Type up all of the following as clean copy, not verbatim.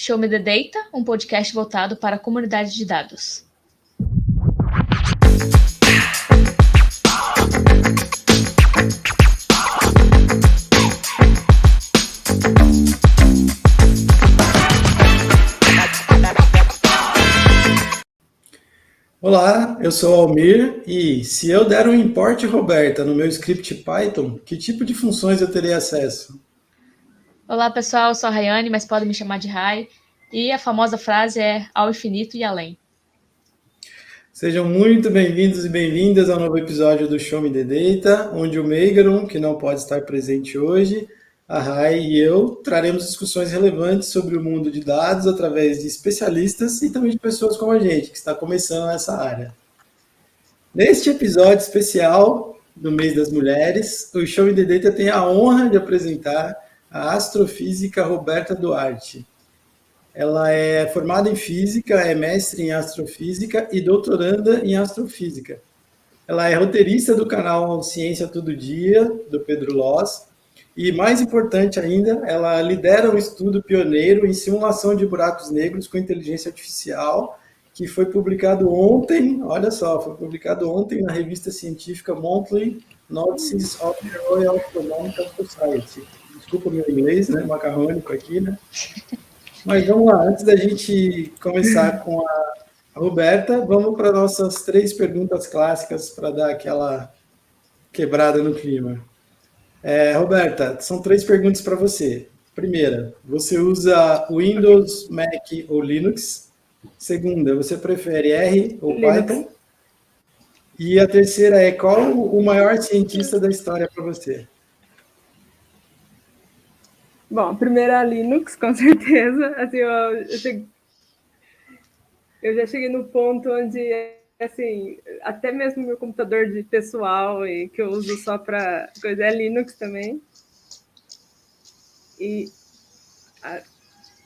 Show Me the Data, um podcast voltado para a comunidade de dados. Olá, eu sou o Almir e se eu der um import Roberta no meu script Python, que tipo de funções eu terei acesso? Olá pessoal, eu sou a Rayane, mas podem me chamar de Rai. E a famosa frase é ao infinito e além. Sejam muito bem-vindos e bem-vindas ao novo episódio do Show Me the Data, onde o Meigron, que não pode estar presente hoje, a Rai e eu traremos discussões relevantes sobre o mundo de dados através de especialistas e também de pessoas como a gente, que está começando nessa área. Neste episódio especial do Mês das Mulheres, o Show Me the Data tem a honra de apresentar a astrofísica Roberta Duarte. Ela é formada em física, é mestre em astrofísica e doutoranda em astrofísica. Ela é roteirista do canal Ciência Todo Dia, do Pedro Loz, e mais importante ainda, ela lidera um estudo pioneiro em simulação de buracos negros com inteligência artificial, que foi publicado ontem, olha só, foi publicado ontem na revista científica Monthly Notices of the Royal Astronomical Society. Desculpa o meu inglês, né, macarrônico aqui, né? Mas vamos lá, antes da gente começar com a Roberta, vamos para nossas 3 perguntas clássicas para dar aquela quebrada no clima. Roberta, são 3 perguntas para você. Primeira, você usa Windows, Mac ou Linux? Segunda, você prefere R ou Python? E a terceira é, qual o maior cientista da história para você? Bom, primeiro a Linux, com certeza. Assim, eu já cheguei no ponto onde, assim, até mesmo meu computador de pessoal e que eu uso só para coisa é Linux também. E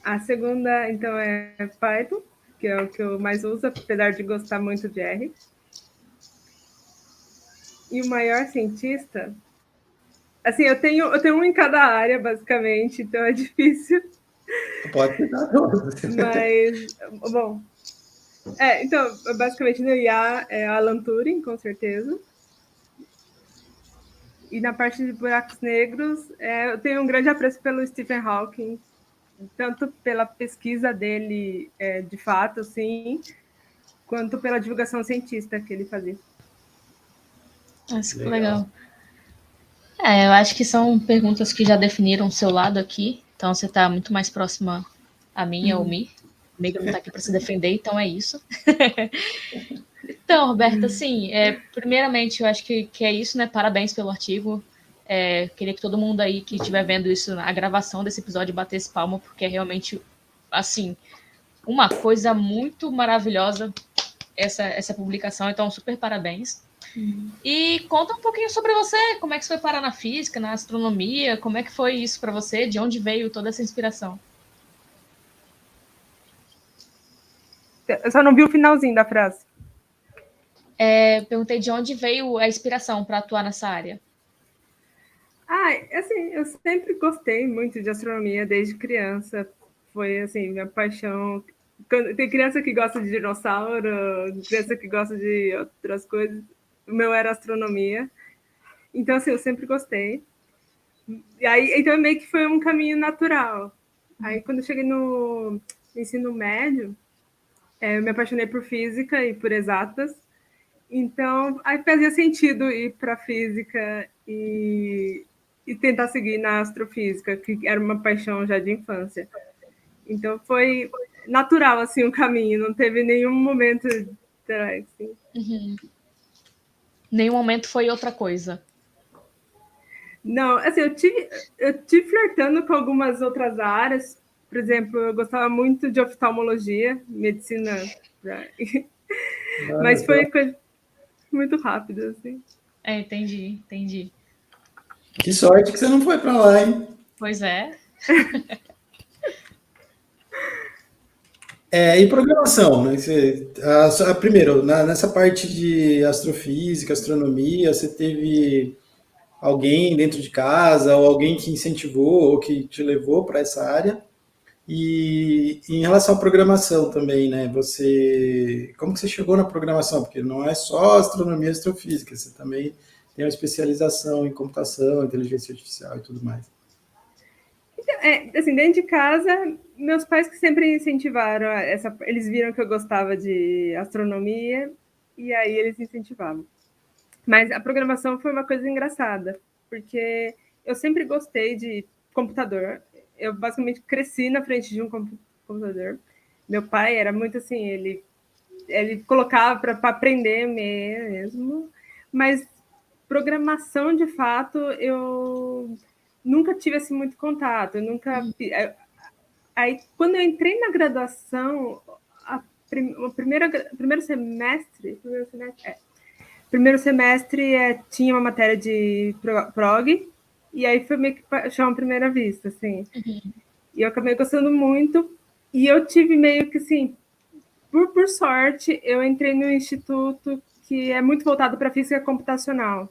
a segunda, então, é Python, que é o que eu mais uso, apesar de gostar muito de R. E o maior cientista, assim, eu tenho um em cada área, basicamente, então é difícil. Pode tentar todos. Mas, bom, então, basicamente no IA é Alan Turing, com certeza. E na parte de buracos negros, eu tenho um grande apreço pelo Stephen Hawking, tanto pela pesquisa dele, de fato, assim, quanto pela divulgação científica que ele fazia. Nossa, que legal. Eu acho que são perguntas que já definiram o seu lado aqui, então você está muito mais próxima a mim, ao Mi. O Meigro não está aqui para se defender, então é isso. Então, Roberta, assim, primeiramente, eu acho que é isso, né? Parabéns pelo artigo. Queria que todo mundo aí que estiver vendo isso, a gravação desse episódio, batesse palma, porque é realmente, assim, uma coisa muito maravilhosa essa publicação. Então, super parabéns. E conta um pouquinho sobre você, como é que você foi parar na física, na astronomia, como é que foi isso para você, de onde veio toda essa inspiração? Eu só não vi o finalzinho da frase. Perguntei de onde veio a inspiração para atuar nessa área. Assim, eu sempre gostei muito de astronomia desde criança. Foi, assim, minha paixão. Tem criança que gosta de dinossauro, criança que gosta de outras coisas. O meu era astronomia. Então, assim, eu sempre gostei. E aí, então, meio que foi um caminho natural. Aí, quando eu cheguei no ensino médio, eu me apaixonei por física e por exatas. Então, aí fazia sentido ir para física e tentar seguir na astrofísica, que era uma paixão já de infância. Então, foi natural, assim, o caminho. Não teve nenhum momento... Assim. Uhum. Nenhum momento foi outra coisa. Não, assim, eu tive flertando com algumas outras áreas. Por exemplo, eu gostava muito de oftalmologia, medicina. Mas foi coisa muito rápido, assim. Entendi. Que sorte que você não foi para lá, hein? Pois é. E programação, né? Primeiro, nessa parte de astrofísica, astronomia, você teve alguém dentro de casa, ou alguém que incentivou, ou que te levou para essa área? E em relação à programação também, né? Como que você chegou na programação? Porque não é só astronomia e astrofísica, você também tem uma especialização em computação, inteligência artificial e tudo mais. Assim, dentro de casa, meus pais que sempre incentivaram eles viram que eu gostava de astronomia e aí eles incentivavam. Mas a programação foi uma coisa engraçada, porque eu sempre gostei de computador. Eu basicamente cresci na frente de um computador. Meu pai era muito assim, ele colocava para aprender mesmo, mas programação de fato eu nunca tive assim muito contato. Eu nunca aí quando eu entrei na graduação, primeiro semestre tinha uma matéria de prog, e aí foi meio que paixão à primeira vista, assim. E eu acabei gostando muito, e eu tive meio que, assim, por sorte, eu entrei no instituto que é muito voltado para física computacional.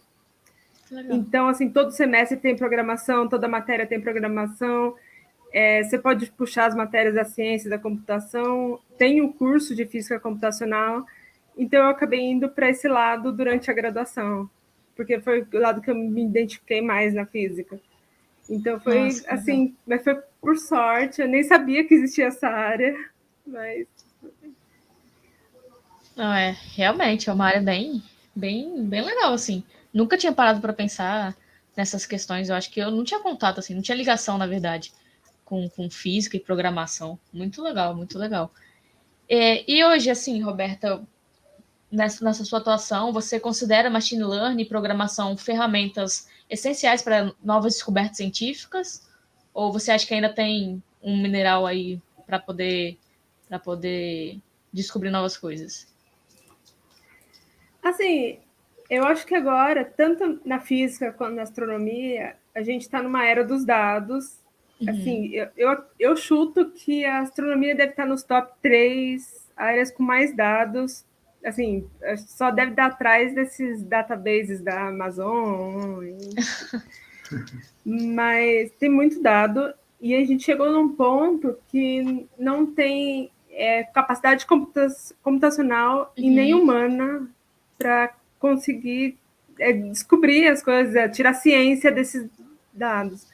Legal. Então, assim, todo semestre tem programação, toda matéria tem programação, você pode puxar as matérias da ciência, da computação, tem um curso de física computacional, então eu acabei indo para esse lado durante a graduação, porque foi o lado que eu me identifiquei mais na física. Então foi Nossa, assim, mas foi por sorte, eu nem sabia que existia essa área, mas... Não, realmente, é uma área bem legal, assim. Nunca tinha parado para pensar nessas questões, eu acho que eu não tinha contato, assim, não tinha ligação, na verdade, com física e programação. Muito legal, muito legal. E hoje, assim, Roberta, nessa sua atuação, você considera machine learning e programação ferramentas essenciais para novas descobertas científicas? Ou você acha que ainda tem um mineral aí para poder descobrir novas coisas? Assim, eu acho que agora, tanto na física quanto na astronomia, a gente está numa era dos dados. Assim, eu chuto que a astronomia deve estar nos top 3 áreas com mais dados. Assim, só deve dar atrás desses databases da Amazon. Mas tem muito dado e a gente chegou num ponto que não tem capacidade computacional e nem humana para conseguir descobrir as coisas, tirar ciência desses dados.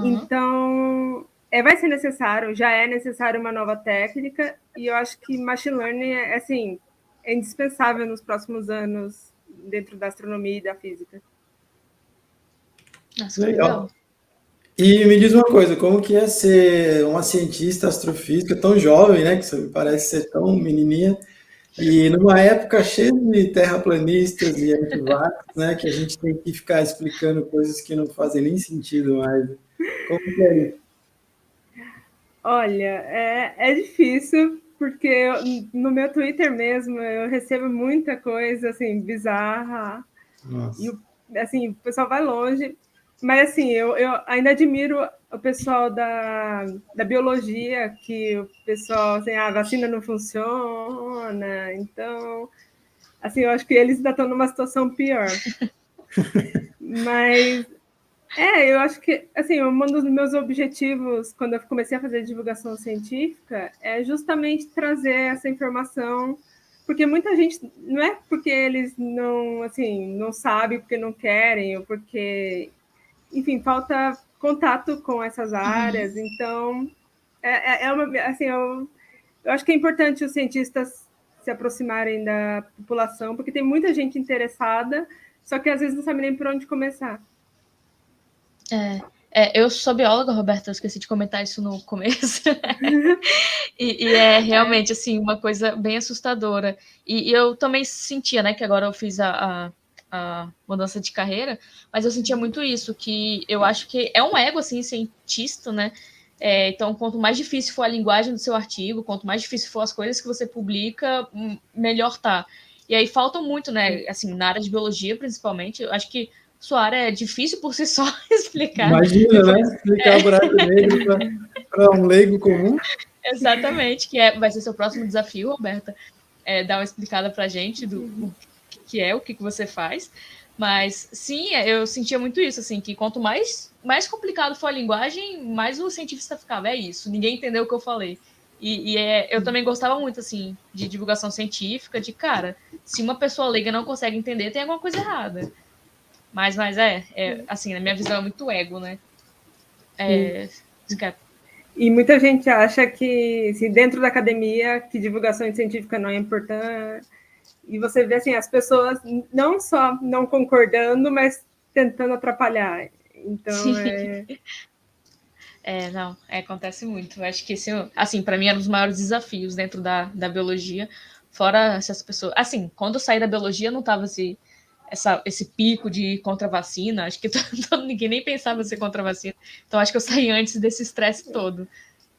Então, vai ser necessário, já é necessário uma nova técnica, e eu acho que machine learning assim, é indispensável nos próximos anos dentro da astronomia e da física. Nossa, legal. E me diz uma coisa, como que é ser uma cientista astrofísica tão jovem, né, que você me parece ser tão menininha, e numa época cheia de terraplanistas e antivax, né, que a gente tem que ficar explicando coisas que não fazem nem sentido mais. Como que é isso? Olha, é difícil, porque no meu Twitter mesmo eu recebo muita coisa assim bizarra. Nossa. E assim, o pessoal vai longe. Mas assim, eu ainda admiro o pessoal da biologia, que o pessoal, assim, a vacina não funciona. Então, assim, eu acho que eles ainda estão numa situação pior. Mas eu acho que, assim, um dos meus objetivos quando eu comecei a fazer divulgação científica é justamente trazer essa informação, porque muita gente, não é porque eles não, assim, não sabem, porque não querem, ou porque, enfim, falta contato com essas áreas. Então, assim, eu acho que é importante os cientistas se aproximarem da população, porque tem muita gente interessada, só que às vezes não sabe nem por onde começar. Eu sou bióloga, Roberta, eu esqueci de comentar isso no começo. e é realmente, assim, uma coisa bem assustadora. E eu também sentia, né, que agora eu fiz a mudança de carreira, mas eu sentia muito isso, que eu acho que é um ego, assim, cientista, né? Então, quanto mais difícil for a linguagem do seu artigo, quanto mais difícil for as coisas que você publica, melhor tá. E aí faltam muito, né, assim, na área de biologia, principalmente, eu acho que sua área é difícil por si só explicar. Imagina, né? Explicar o buraco negro para um leigo comum. Exatamente, vai ser seu próximo desafio, Roberta, dar uma explicada para a gente do que é, o que você faz. Mas, sim, eu sentia muito isso, assim, que quanto mais complicado for a linguagem, mais o cientista ficava. É isso, ninguém entendeu o que eu falei. Eu também gostava muito, assim, de divulgação científica, de, cara, se uma pessoa leiga não consegue entender, tem alguma coisa errada. Mas assim, na minha visão é muito ego, né? E muita gente acha que, se dentro da academia, que divulgação científica não é importante. E você vê, assim, as pessoas não só não concordando, mas tentando atrapalhar. Então, não, acontece muito. Eu acho que esse, assim, para mim era um dos maiores desafios dentro da biologia. Fora essas pessoas. Assim, quando eu saí da biologia, não tava esse pico de contra-vacina. Acho que ninguém nem pensava ser contra-vacina. Então, acho que eu saí antes desse estresse todo.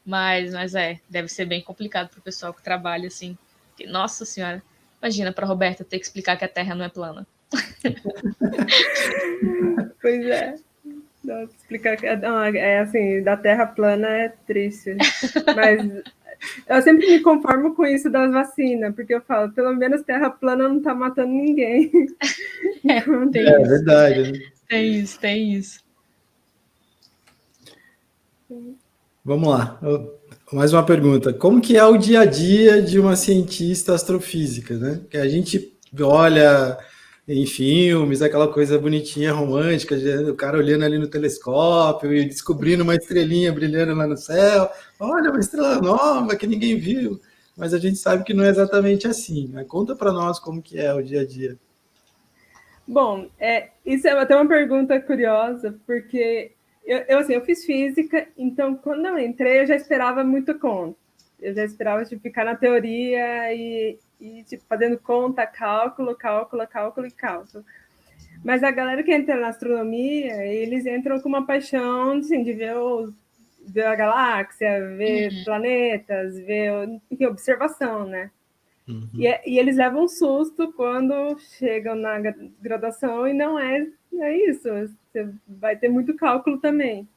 Mas deve ser bem complicado para o pessoal que trabalha assim. Nossa Senhora, imagina para Roberta ter que explicar que a Terra não é plana. Pois é. Nossa, explicar que assim, da Terra plana é triste. Mas eu sempre me conformo com isso das vacinas, porque eu falo, pelo menos Terra plana não tá matando ninguém. Tem isso. Verdade, né? Tem isso. Vamos lá. Mais uma pergunta. Como que é o dia a dia de uma cientista astrofísica, né? Que a gente olha em filmes, aquela coisa bonitinha, romântica, o cara olhando ali no telescópio e descobrindo uma estrelinha brilhando lá no céu. Olha, uma estrela nova que ninguém viu. Mas a gente sabe que não é exatamente assim, né? Conta para nós como que é o dia a dia. Bom, isso é até uma pergunta curiosa, porque eu fiz física, então quando eu entrei eu já esperava muito conta. Eu já esperava tipo, ficar na teoria e tipo, fazendo conta, cálculo. Mas a galera que entra na astronomia, eles entram com uma paixão assim, de ver a galáxia, ver planetas, ver enfim, observação, né? Uhum. E eles levam um susto quando chegam na graduação e não é isso. Você vai ter muito cálculo também.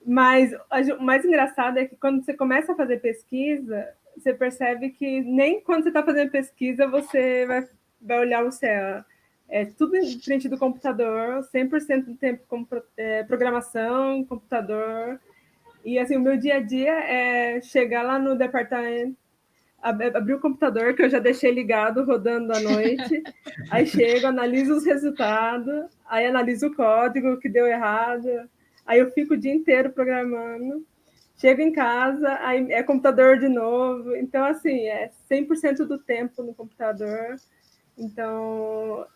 Mas o mais engraçado é que quando você começa a fazer pesquisa, você percebe que nem quando você está fazendo pesquisa você vai olhar o céu. É tudo em frente do computador, 100% do tempo programação, computador. E assim, o meu dia a dia é chegar lá no departamento, abrir o computador, que eu já deixei ligado, rodando à noite, aí chego, analiso os resultados, aí analiso o código que deu errado, aí eu fico o dia inteiro programando, chego em casa, aí é computador de novo, então, assim, é 100% do tempo no computador, então...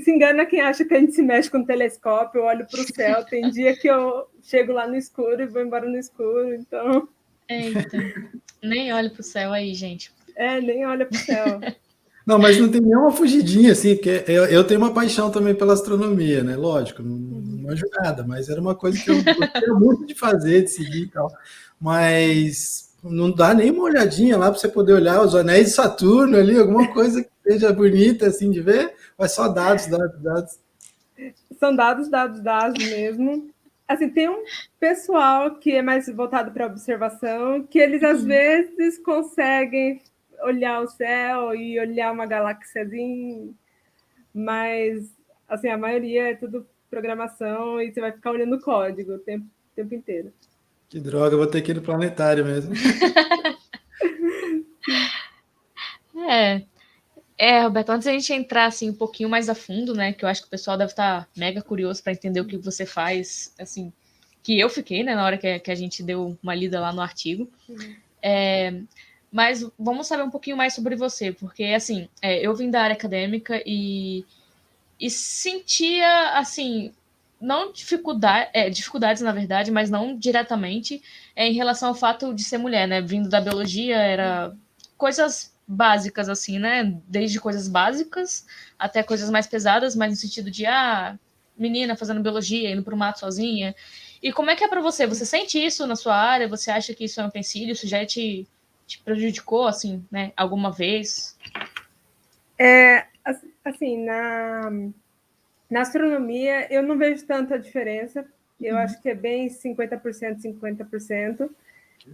se engana quem acha que a gente se mexe com o telescópio, eu olho para o céu, tem dia que eu chego lá no escuro e vou embora no escuro, então... Eita, nem olhe pro céu aí, gente. Nem olha pro céu. Não, mas não tem nenhuma fugidinha, assim, porque eu tenho uma paixão também pela astronomia, né? Lógico, não manjo nada, mas era uma coisa que eu gostava muito de fazer, de seguir e tal. Mas não dá nem uma olhadinha lá para você poder olhar os anéis de Saturno ali, alguma coisa que seja bonita, assim, de ver, mas só dados. São dados mesmo. Assim, tem um pessoal que é mais voltado para observação, que eles às vezes conseguem olhar o céu e olhar uma galáxiazinha, mas assim, a maioria é tudo programação e você vai ficar olhando o código o tempo inteiro. Que droga, eu vou ter que ir no planetário mesmo. Roberto, antes da gente entrar assim um pouquinho mais a fundo, né, que eu acho que o pessoal deve estar mega curioso para entender o que você faz, assim, que eu fiquei, né, na hora que a gente deu uma lida lá no artigo. Mas vamos saber um pouquinho mais sobre você, porque, assim, eu vim da área acadêmica e sentia, assim, não dificuldades, na verdade, mas não diretamente em relação ao fato de ser mulher, né? Vindo da biologia, era coisas básicas, assim, né? Desde coisas básicas até coisas mais pesadas, mas no sentido de, menina fazendo biologia, indo pro mato sozinha. E como é que é para você? Você sente isso na sua área? Você acha que isso é um empecilho? Isso já te prejudicou, assim, né? Alguma vez? Assim, na astronomia, eu não vejo tanta diferença. Eu acho que é bem 50%, 50%.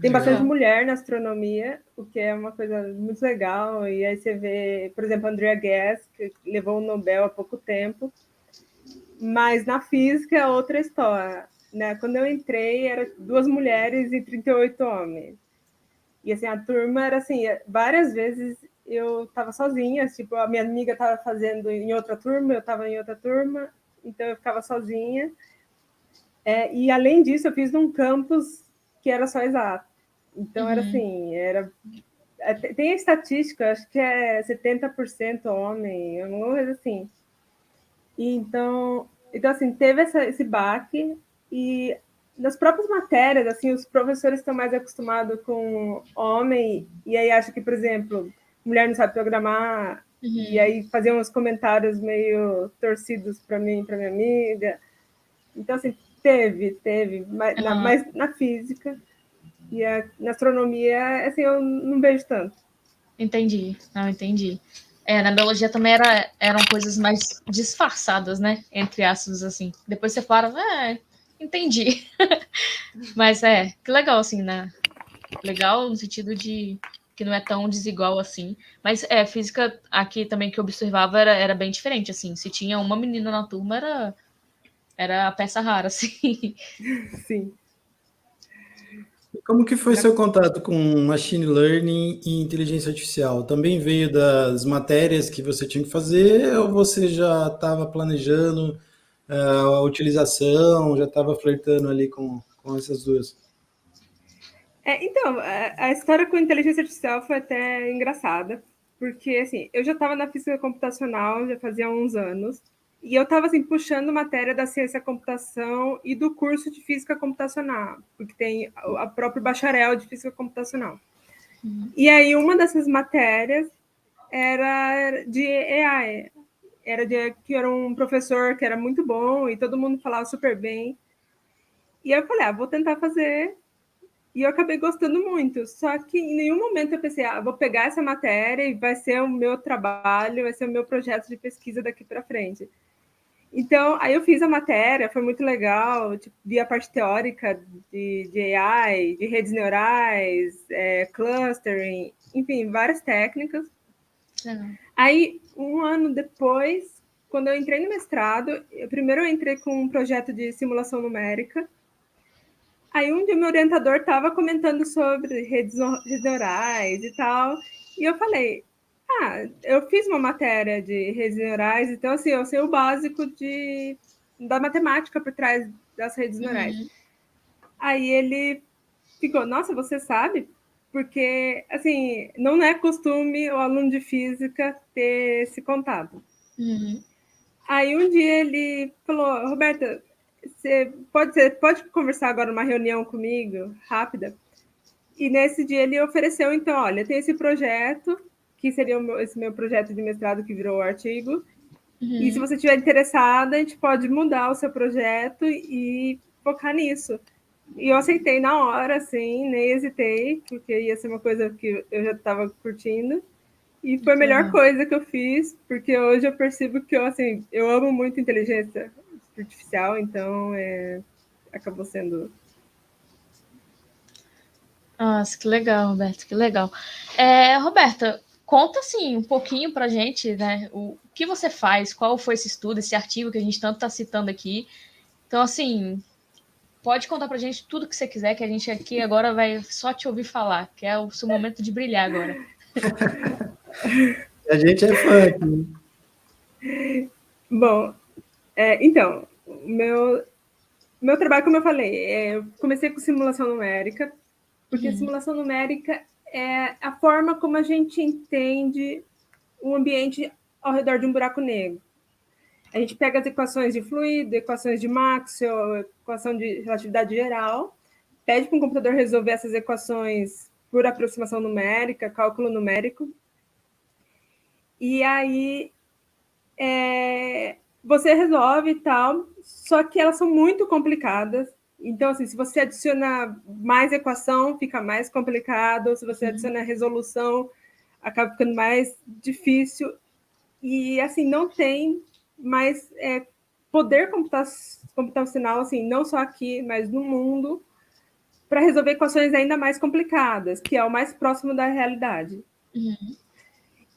Tem bastante mulher na astronomia, o que é uma coisa muito legal. E aí você vê, por exemplo, a Andrea Ghez, que levou o Nobel há pouco tempo. Mas na física é outra história, né? Quando eu entrei, era 2 mulheres e 38 homens. E assim, a turma era assim, várias vezes eu estava sozinha, tipo, a minha amiga estava fazendo em outra turma, eu estava em outra turma, então eu ficava sozinha. E além disso, eu fiz num campus que era só exato. Então era assim, tem a estatística, acho que é 70% homem, alguma coisa assim. E então assim, teve esse baque, e nas próprias matérias, assim, os professores estão mais acostumados com homem, e aí acho que, por exemplo, mulher não sabe programar, e aí faziam uns comentários meio torcidos para mim, para minha amiga. Então, assim, teve, mas na física e na astronomia, assim, eu não vejo tanto. Entendi, não, entendi. Na biologia também eram coisas mais disfarçadas, né? Entre aspas, assim. Depois você fala, entendi. Mas que legal, assim, né? Legal no sentido de que não é tão desigual assim. Mas física aqui também que eu observava era bem diferente, assim. Se tinha uma menina na turma, era a peça rara, assim. Sim. Como que foi seu contato com machine learning e inteligência artificial? Também veio das matérias que você tinha que fazer ou você já estava planejando a utilização, já estava flertando ali com essas duas? Então, a história com inteligência artificial foi até engraçada, porque assim, eu já estava na física computacional já fazia uns anos, e eu estava assim, puxando matéria da ciência da computação e do curso de física computacional, porque tem a próprio bacharel de física computacional. E aí uma dessas matérias era de AI, que era um professor que era muito bom e todo mundo falava super bem. E aí eu falei, vou tentar fazer. E eu acabei gostando muito. Só que em nenhum momento eu pensei, vou pegar essa matéria e vai ser o meu trabalho, vai ser o meu projeto de pesquisa daqui para frente. Então, aí eu fiz a matéria, foi muito legal, tipo, vi a parte teórica de AI, de redes neurais, clustering, enfim, várias técnicas. Aí, um ano depois, quando eu entrei no mestrado, primeiro eu entrei com um projeto de simulação numérica. Aí um dia meu orientador estava comentando sobre redes neurais e tal, e eu falei, eu fiz uma matéria de redes neurais, então assim, eu sei o básico da matemática por trás das redes neurais. Aí ele ficou, nossa, você sabe? Porque, assim, não é costume o aluno de física ter esse contato. Aí um dia ele falou, Roberta, você pode conversar agora numa reunião comigo, rápida? E nesse dia ele ofereceu, então, olha, tem esse projeto, que seria esse meu projeto de mestrado que virou o artigo, e se você estiver interessada, a gente pode mudar o seu projeto e focar nisso. E eu aceitei na hora, assim, nem hesitei, porque ia ser uma coisa que eu já estava curtindo. E foi a melhor coisa que eu fiz, porque hoje eu percebo que eu amo muito inteligência artificial, então acabou sendo. Nossa, que legal, Roberto, que legal. Roberta, conta assim um pouquinho pra gente, né? O que você faz, qual foi esse estudo, esse artigo que a gente tanto está citando aqui. Então, assim, pode contar pra gente tudo que você quiser, que a gente aqui agora vai só te ouvir falar, que é o seu momento de brilhar agora. A gente é fã aqui. Bom, então, meu trabalho, como eu falei, eu comecei com simulação numérica, porque simulação numérica é a forma como a gente entende o ambiente ao redor de um buraco negro. A gente pega as equações de fluido, equações de Maxwell, equação de relatividade geral, pede para um computador resolver essas equações por aproximação numérica, cálculo numérico, e aí você resolve e tal, só que elas são muito complicadas. Então, assim, se você adiciona mais equação, fica mais complicado. Se você adiciona resolução, acaba ficando mais difícil. E, assim, não tem mais poder computacional, assim, não só aqui, mas no mundo, para resolver equações ainda mais complicadas, que é o mais próximo da realidade. Uhum.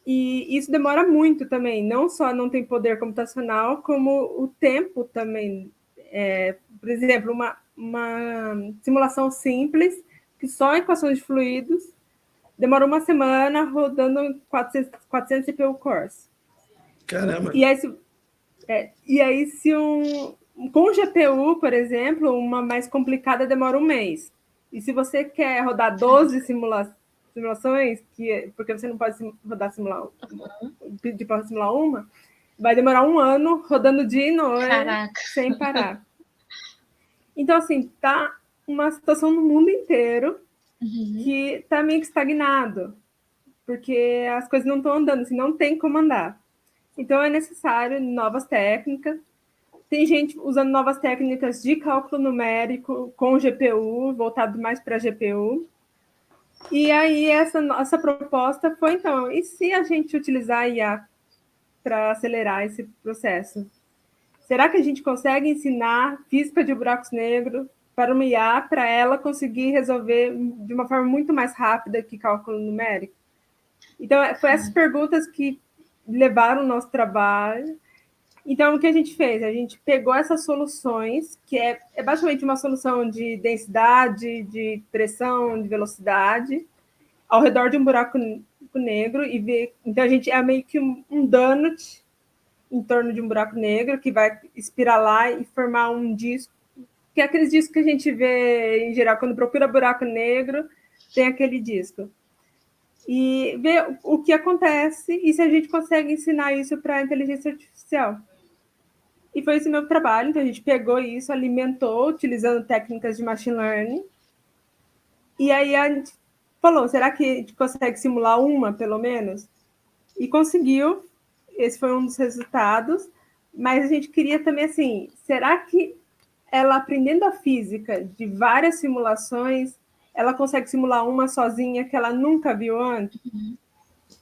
E isso demora muito também, não só não tem poder computacional, como o tempo também. Por exemplo, uma simulação simples, que só equações de fluidos, demora uma semana rodando 400 CPU cores. Caramba! E aí se com GPU, por exemplo, uma mais complicada demora um mês. E se você quer rodar 12 simulações, porque você não pode pedir para simular uma, vai demorar um ano rodando dia e noite, Caraca. sem parar. Então, assim, tá uma situação no mundo inteiro que tá meio que estagnado, porque as coisas não estão andando, assim, não tem como andar. Então, é necessário novas técnicas. Tem gente usando novas técnicas de cálculo numérico com GPU, voltado mais para GPU. E aí, essa proposta foi, então, e se a gente utilizar a IA para acelerar esse processo? Será que a gente consegue ensinar física de buracos negros para uma IA, para ela conseguir resolver de uma forma muito mais rápida que cálculo numérico? Então, foi essas perguntas que levaram o nosso trabalho. Então, o que a gente fez? A gente pegou essas soluções, que é basicamente uma solução de densidade, de pressão, de velocidade, ao redor de um buraco negro e ver. Então, a gente é meio que um donut em torno de um buraco negro que vai espiralar e formar um disco, que é aqueles discos que a gente vê em geral quando procura buraco negro, tem aquele disco. E ver o que acontece e se a gente consegue ensinar isso para a inteligência artificial. E foi esse meu trabalho, então a gente pegou isso, alimentou, utilizando técnicas de machine learning, e aí a gente falou, será que a gente consegue simular uma, pelo menos? E conseguiu, esse foi um dos resultados, mas a gente queria também, assim, será que ela aprendendo a física de várias simulações, ela consegue simular uma sozinha que ela nunca viu antes?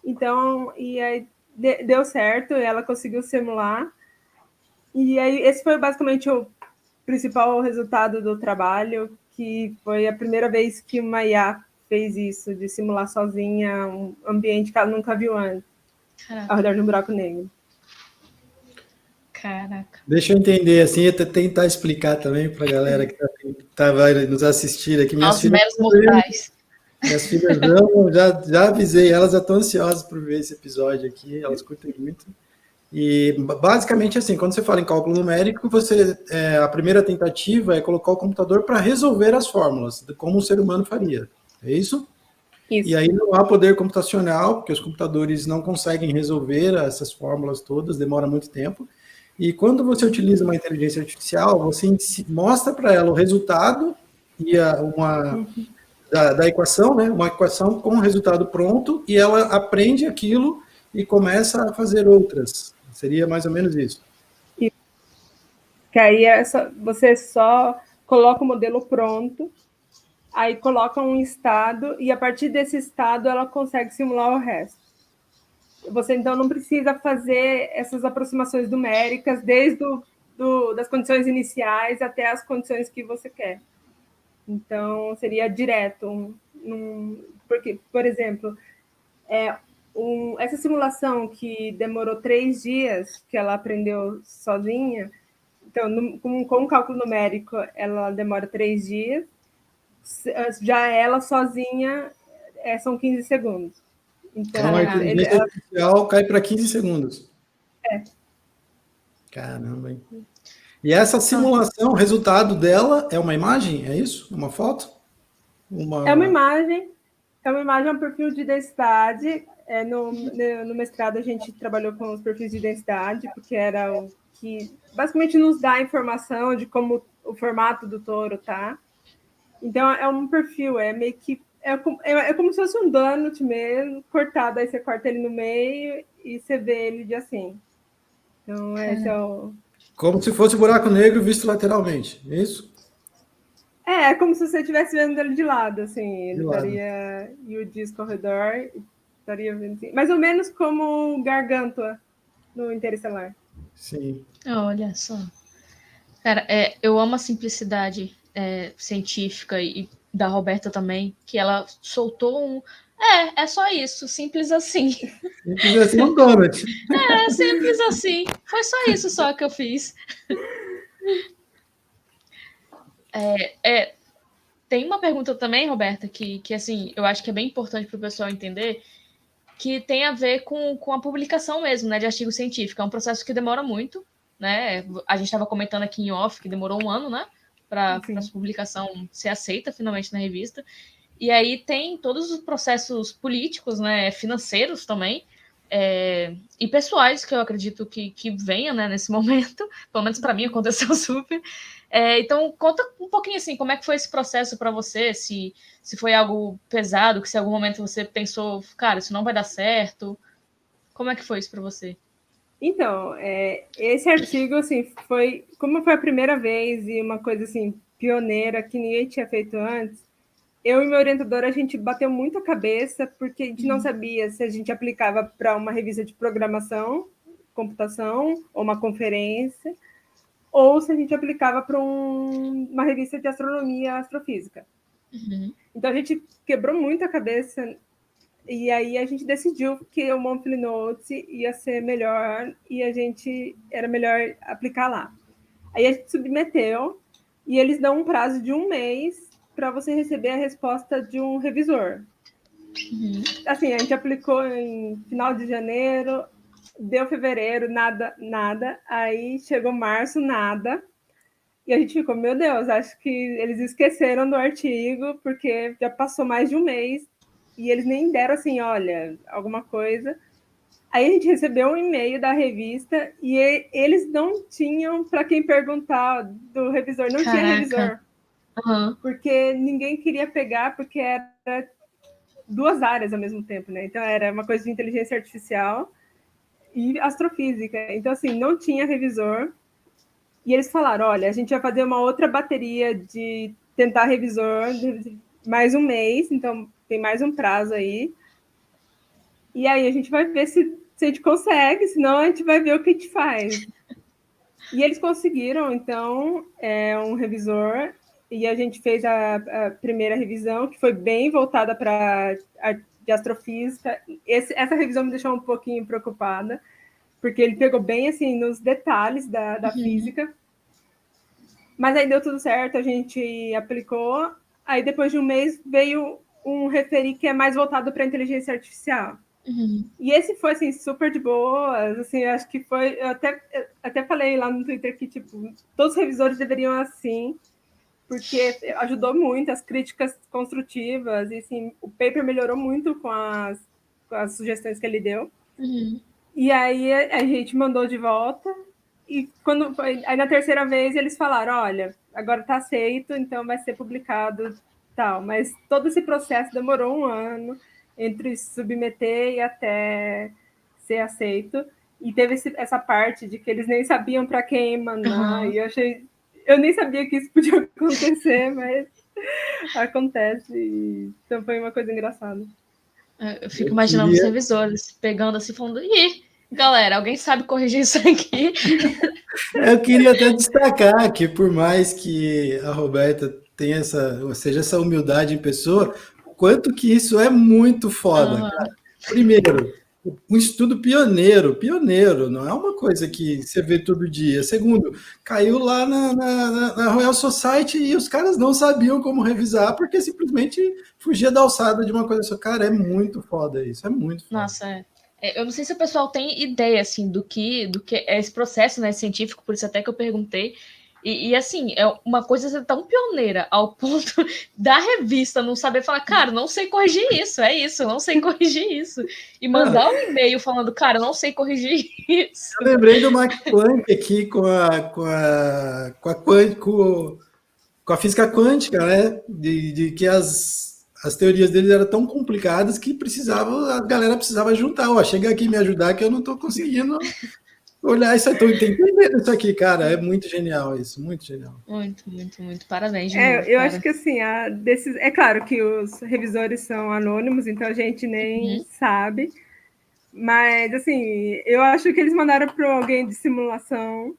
Então, e aí deu certo, ela conseguiu simular, e aí esse foi basicamente o principal resultado do trabalho, que foi a primeira vez que uma IA fez isso, de simular sozinha um ambiente que ela nunca viu antes, ao redor de um buraco negro. Caraca. Deixa eu entender, assim, e tentar explicar também para a galera que vai nos assistir aqui. Nós meros mortais. Minhas filhas amam, já avisei, elas já estão ansiosas por ver esse episódio aqui, elas curtem muito. E basicamente assim, quando você fala em cálculo numérico, a primeira tentativa é colocar o computador para resolver as fórmulas, como um ser humano faria. É isso? Isso. E aí não há poder computacional, porque os computadores não conseguem resolver essas fórmulas todas, demora muito tempo. E quando você utiliza uma inteligência artificial, você mostra para ela o resultado e da equação, né? Uma equação com o resultado pronto, e ela aprende aquilo e começa a fazer outras. Seria mais ou menos isso. Que aí você só coloca o modelo pronto, aí coloca um estado, e a partir desse estado ela consegue simular o resto. Você então não precisa fazer essas aproximações numéricas desde das condições iniciais até as condições que você quer. Então, seria direto. Porque, por exemplo, essa simulação que demorou 3 dias, que ela aprendeu sozinha, então, com cálculo numérico, ela demora 3 dias, já ela sozinha são 15 segundos. Então, a inteligência artificial cai para 15 segundos. É. Caramba, hein? E essa simulação, o resultado dela é uma imagem? É isso? Uma foto? É uma imagem, é um perfil de densidade. No mestrado a gente trabalhou com os perfis de densidade, porque era o que basicamente nos dá a informação de como o formato do touro tá. Então é um perfil, é meio que é como se fosse um donut mesmo, cortado, aí você corta ele no meio e você vê ele de assim. Então esse é o... Como se fosse um buraco negro visto lateralmente, é isso? É como se você estivesse vendo ele de lado, assim, ele estaria... E o disco ao redor estaria vendo assim. Mais ou menos como Gargantua no Interestelar. Sim. Olha só. Cara, eu amo a simplicidade científica e da Roberta também, que ela soltou um... É só isso, simples assim. Simples assim, um donut. Simples assim. Foi só isso só que eu fiz. Tem uma pergunta também, Roberta, que assim, eu acho que é bem importante para o pessoal entender, que tem a ver com a publicação mesmo, né, de artigo científico. É um processo que demora muito, né? A gente estava comentando aqui em off que demorou um ano, né, para essa publicação ser aceita finalmente na revista. E aí tem todos os processos políticos, né, financeiros também, e pessoais, que eu acredito que venha, né, nesse momento. Pelo menos para mim aconteceu super. Então, conta um pouquinho assim, como é que foi esse processo para você, se foi algo pesado, que se em algum momento você pensou, cara, isso não vai dar certo. Como é que foi isso para você? Então, esse artigo, assim, como foi a primeira vez e uma coisa, assim, pioneira que ninguém tinha feito antes, eu e meu orientador, a gente bateu muito a cabeça, porque a gente não sabia se a gente aplicava para uma revista de programação, computação, ou uma conferência, ou se a gente aplicava para uma revista de astronomia e astrofísica. Uhum. Então, a gente quebrou muito a cabeça, e aí a gente decidiu que o Monthly Notes ia ser melhor, e era melhor aplicar lá. Aí a gente submeteu, e eles dão um prazo de 1 mês para você receber a resposta de um revisor. Uhum. Assim, a gente aplicou em final de janeiro, deu fevereiro, nada. Aí chegou março, nada. E a gente ficou, meu Deus, acho que eles esqueceram do artigo, porque já passou mais de 1 mês e eles nem deram assim, olha, alguma coisa. Aí a gente recebeu um e-mail da revista e eles não tinham para quem perguntar do revisor, não tinha revisor. Uhum. Porque ninguém queria pegar, porque era 2 áreas ao mesmo tempo, né? Então era uma coisa de inteligência artificial e astrofísica. Então, assim, não tinha revisor. E eles falaram, olha, a gente vai fazer uma outra bateria de tentar revisor mais 1 mês, então tem mais um prazo aí. E aí a gente vai ver se a gente consegue, senão a gente vai ver o que a gente faz. E eles conseguiram, então, um revisor, e a gente fez a primeira revisão, que foi bem voltada para de astrofísica. Essa revisão me deixou um pouquinho preocupada, porque ele pegou bem assim nos detalhes da física. Mas aí deu tudo certo, a gente aplicou. Aí depois de 1 mês veio um referi que é mais voltado para inteligência artificial. Uhum. E esse foi assim super de boas, assim, acho que foi, eu até falei lá no Twitter que tipo, todos os revisores deveriam assim, porque ajudou muito as críticas construtivas, e assim, o paper melhorou muito com as sugestões que ele deu. Uhum. E aí a gente mandou de volta, e quando foi, aí na terceira vez eles falaram, olha, agora está aceito, então vai ser publicado tal. Mas todo esse processo demorou 1 ano entre submeter e até ser aceito. E teve essa parte de que eles nem sabiam para quem mandar, e eu nem sabia que isso podia acontecer, mas acontece. Então foi uma coisa engraçada. Eu fico imaginando os revisores pegando assim, falando, ih, galera, alguém sabe corrigir isso aqui? Eu queria até destacar que, por mais que a Roberta tenha seja essa humildade em pessoa, o quanto que isso é muito foda, cara. Primeiro, um estudo pioneiro, não é uma coisa que você vê todo dia. Segundo, caiu lá na Royal Society e os caras não sabiam como revisar, porque simplesmente fugia da alçada de uma coisa só. Cara, é muito foda isso, é muito foda. Nossa, eu não sei se o pessoal tem ideia, assim, do que é esse processo, né, científico, por isso até que eu perguntei. E assim, é uma coisa tão pioneira ao ponto da revista não saber falar, cara, não sei corrigir isso, é isso, não sei corrigir isso. E mandar um e-mail falando, cara, não sei corrigir isso. Eu lembrei do Max Planck aqui com a física quântica, né? De que as teorias dele eram tão complicadas que a galera precisava juntar. Ó, chega aqui me ajudar que eu não estou conseguindo olhar isso, estou entendendo isso aqui, cara. É muito genial isso, muito genial. Muito, muito, muito. Parabéns de novo, eu cara. acho que assim, é claro que os revisores são anônimos, então a gente nem sabe. Mas assim, eu acho que eles mandaram para alguém de simulação.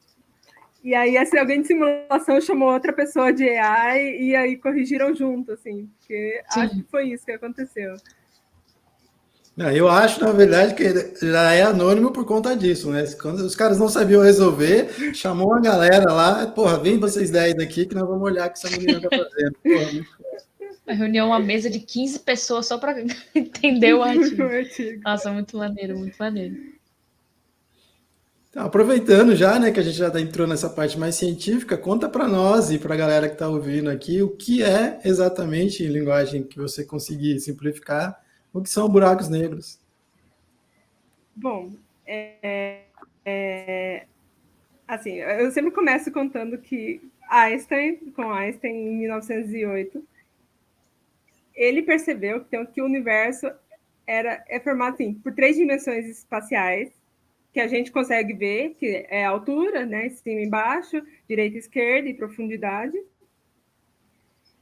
E aí, assim, alguém de simulação chamou outra pessoa de AI e aí corrigiram junto, assim, porque Sim. acho que foi isso que aconteceu. Não, eu acho, na verdade, que ele já é anônimo por conta disso, né? Quando os caras não sabiam resolver, chamou a galera lá, porra, vem vocês 10 aqui que nós vamos olhar o que essa menina tá fazendo. Porra, muito Uma reunião, uma mesa de 15 pessoas só para entender o artigo. O artigo. Nossa, muito maneiro, muito maneiro. Então, aproveitando já, né, que a gente já entrou nessa parte mais científica, conta para nós e para a galera que está ouvindo aqui o que é exatamente, em linguagem que você conseguir simplificar, o que são buracos negros. Bom, assim, eu sempre começo contando que com Einstein, em 1908, ele percebeu que o universo é formado assim, por 3 dimensões espaciais, que a gente consegue ver, que é a altura, né, cima e embaixo, direita e esquerda e profundidade.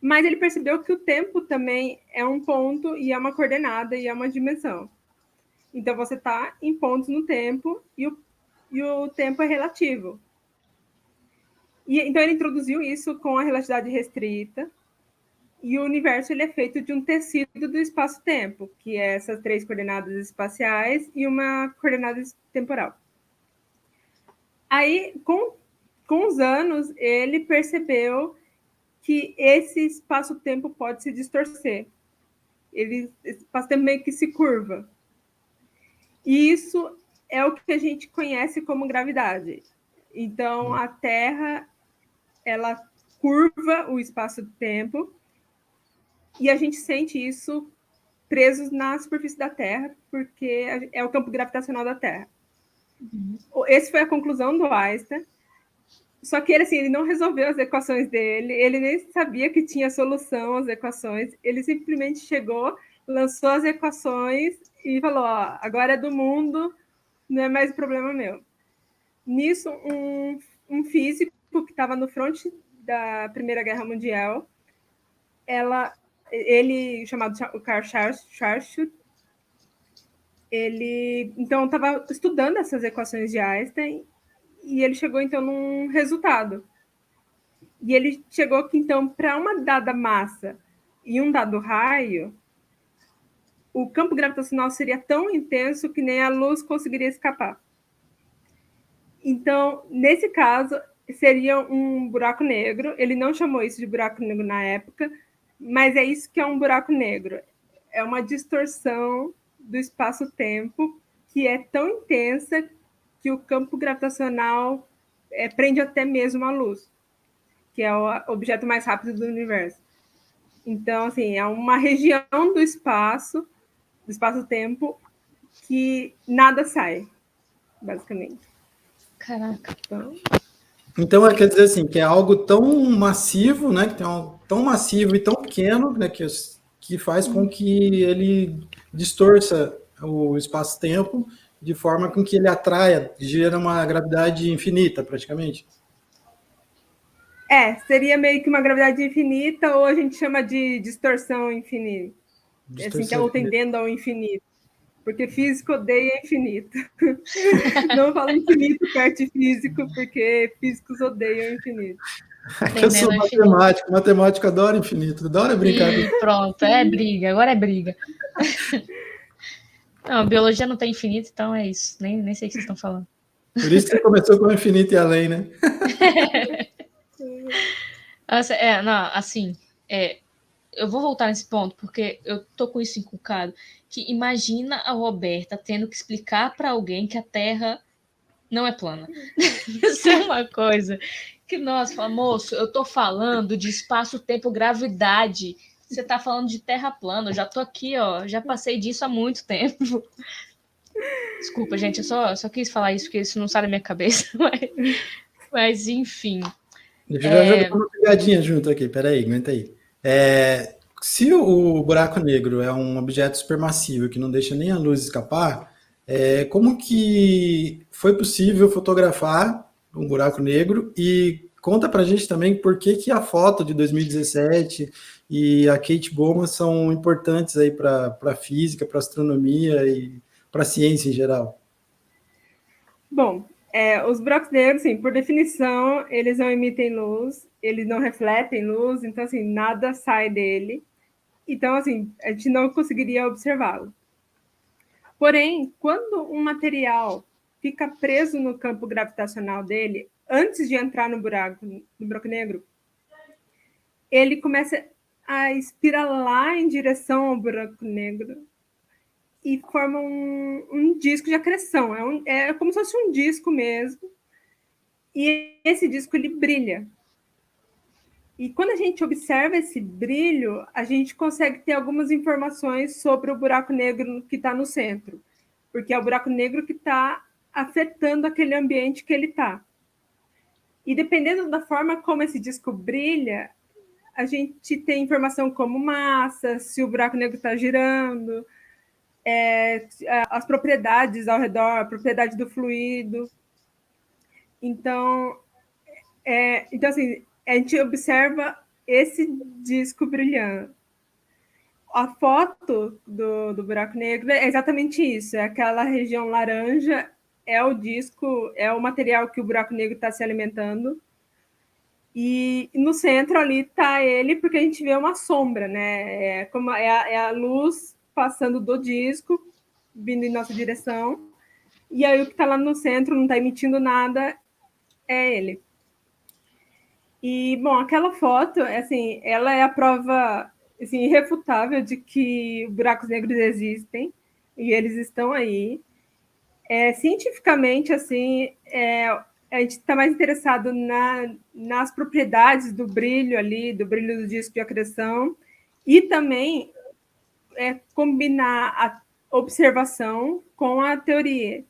Mas ele percebeu que o tempo também é um ponto e é uma coordenada e é uma dimensão. Então você está em pontos no tempo e o tempo é relativo. Então ele introduziu isso com a relatividade restrita, e o universo ele é feito de um tecido do espaço-tempo, que é essas 3 coordenadas espaciais e uma coordenada temporal. Aí, com os anos, ele percebeu que esse espaço-tempo pode se distorcer. Esse espaço-tempo meio que se curva. E isso é o que a gente conhece como gravidade. Então, a Terra, ela curva o espaço-tempo, e a gente sente isso presos na superfície da Terra, porque é o campo gravitacional da Terra. Essa foi a conclusão do Einstein. Só que ele, assim, ele não resolveu as equações dele, ele nem sabia que tinha solução às equações, ele simplesmente chegou, lançou as equações e falou, ó, agora é do mundo, não é mais problema meu. Nisso, um físico que estava no fronte da Primeira Guerra Mundial, ele, chamado Karl Schwarzschild, ele, então, estava estudando essas equações de Einstein e ele chegou, então, num resultado. E ele chegou que, então, para uma dada massa e um dado raio, o campo gravitacional seria tão intenso que nem a luz conseguiria escapar. Então, nesse caso, seria um buraco negro. Ele não chamou isso de buraco negro na época, mas é isso que é um buraco negro. É uma distorção do espaço-tempo que é tão intensa que o campo gravitacional prende até mesmo a luz, que é o objeto mais rápido do universo. Então, assim, é uma região do espaço-tempo, que nada sai, basicamente. Caraca. Então, quer dizer assim, que é algo tão massivo, né, que tem tão massivo e tão pequeno, né, que faz com que ele distorça o espaço-tempo de forma com que ele atraia, gera uma gravidade infinita, praticamente. Seria meio que uma gravidade infinita, ou a gente chama de distorção infinita. Distorção ou tendendo ao infinito. Porque físico odeia infinito. Não fala infinito perto de físico, porque físicos odeiam infinito. Eu sou matemático, matemático adora infinito, adora brincar. Pronto, briga, agora é briga. Não, biologia não tem infinito, então é isso. Nem sei o que vocês estão falando. Por isso que você começou com o infinito e além, né? Eu vou voltar nesse ponto, porque eu tô com isso inculcado, que imagina a Roberta tendo que explicar para alguém que a Terra não é plana. Isso é uma coisa que, nossa, fala, moço, eu tô falando de espaço, tempo, gravidade. Você tá falando de Terra plana, eu já tô aqui, ó, já passei disso há muito tempo. Desculpa, gente, eu só quis falar isso, porque isso não sai da minha cabeça. Mas enfim. Deixa eu jogar uma pegadinha junto aqui, peraí, aguenta aí. Se o buraco negro é um objeto supermassivo que não deixa nem a luz escapar, como que foi possível fotografar um buraco negro? E conta pra gente também por que a foto de 2017 e a Kate Bowman são importantes aí para a física, para a astronomia e para a ciência em geral. Bom, Os buracos negros, assim, por definição, eles não emitem luz, eles não refletem luz, então, assim, nada sai dele. Então, assim, a gente não conseguiria observá-lo. Porém, quando um material fica preso no campo gravitacional dele, antes de entrar no buraco negro, ele começa a espiralar em direção ao buraco negro e forma um disco de acreção. É como se fosse um disco mesmo. E esse disco ele brilha. E quando a gente observa esse brilho, a gente consegue ter algumas informações sobre o buraco negro que está no centro, porque é o buraco negro que está afetando aquele ambiente que ele está. E dependendo da forma como esse disco brilha, a gente tem informação como massa, se o buraco negro está girando, as propriedades ao redor, a propriedade do fluido. Então, assim, a gente observa esse disco brilhando. A foto do buraco negro é exatamente isso, é aquela região laranja, é o disco, é o material que o buraco negro está se alimentando, e no centro ali está ele, porque a gente vê uma sombra, né? É a luz passando do disco, vindo em nossa direção, e aí o que está lá no centro não está emitindo nada, é ele. E, bom, aquela foto, assim, ela é a prova assim, irrefutável de que buracos negros existem e eles estão aí. Cientificamente, assim, a gente está mais interessado nas propriedades do brilho ali, do brilho do disco de acreção, e também combinar a observação com a teoria.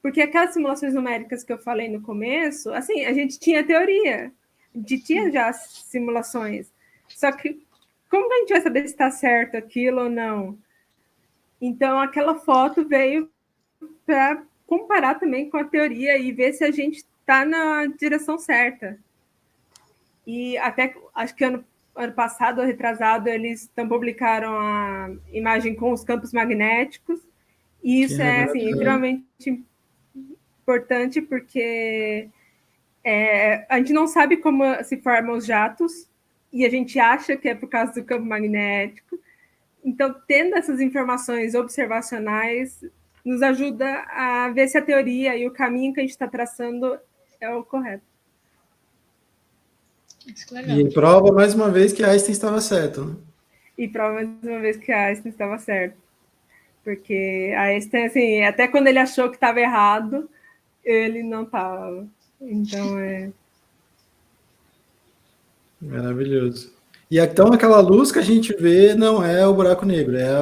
Porque aquelas simulações numéricas que eu falei no começo, assim, a gente tinha teoria, a gente tinha já simulações. Só que como a gente vai saber se está certo aquilo ou não? Então, aquela foto veio para comparar também com a teoria e ver se a gente está na direção certa. E até, acho que ano passado ou retrasado, eles publicaram a imagem com os campos magnéticos, e isso é assim, extremamente importante porque a gente não sabe como se formam os jatos e a gente acha que é por causa do campo magnético. Então, tendo essas informações observacionais, nos ajuda a ver se a teoria e o caminho que a gente está traçando é o correto. Isso é legal. E prova mais uma vez que Einstein estava certo, né? E prova mais uma vez que a Einstein estava certo. Porque a Einstein, assim, até quando ele achou que estava errado, ele não estava. Então, Maravilhoso. E então aquela luz que a gente vê não é o buraco negro, é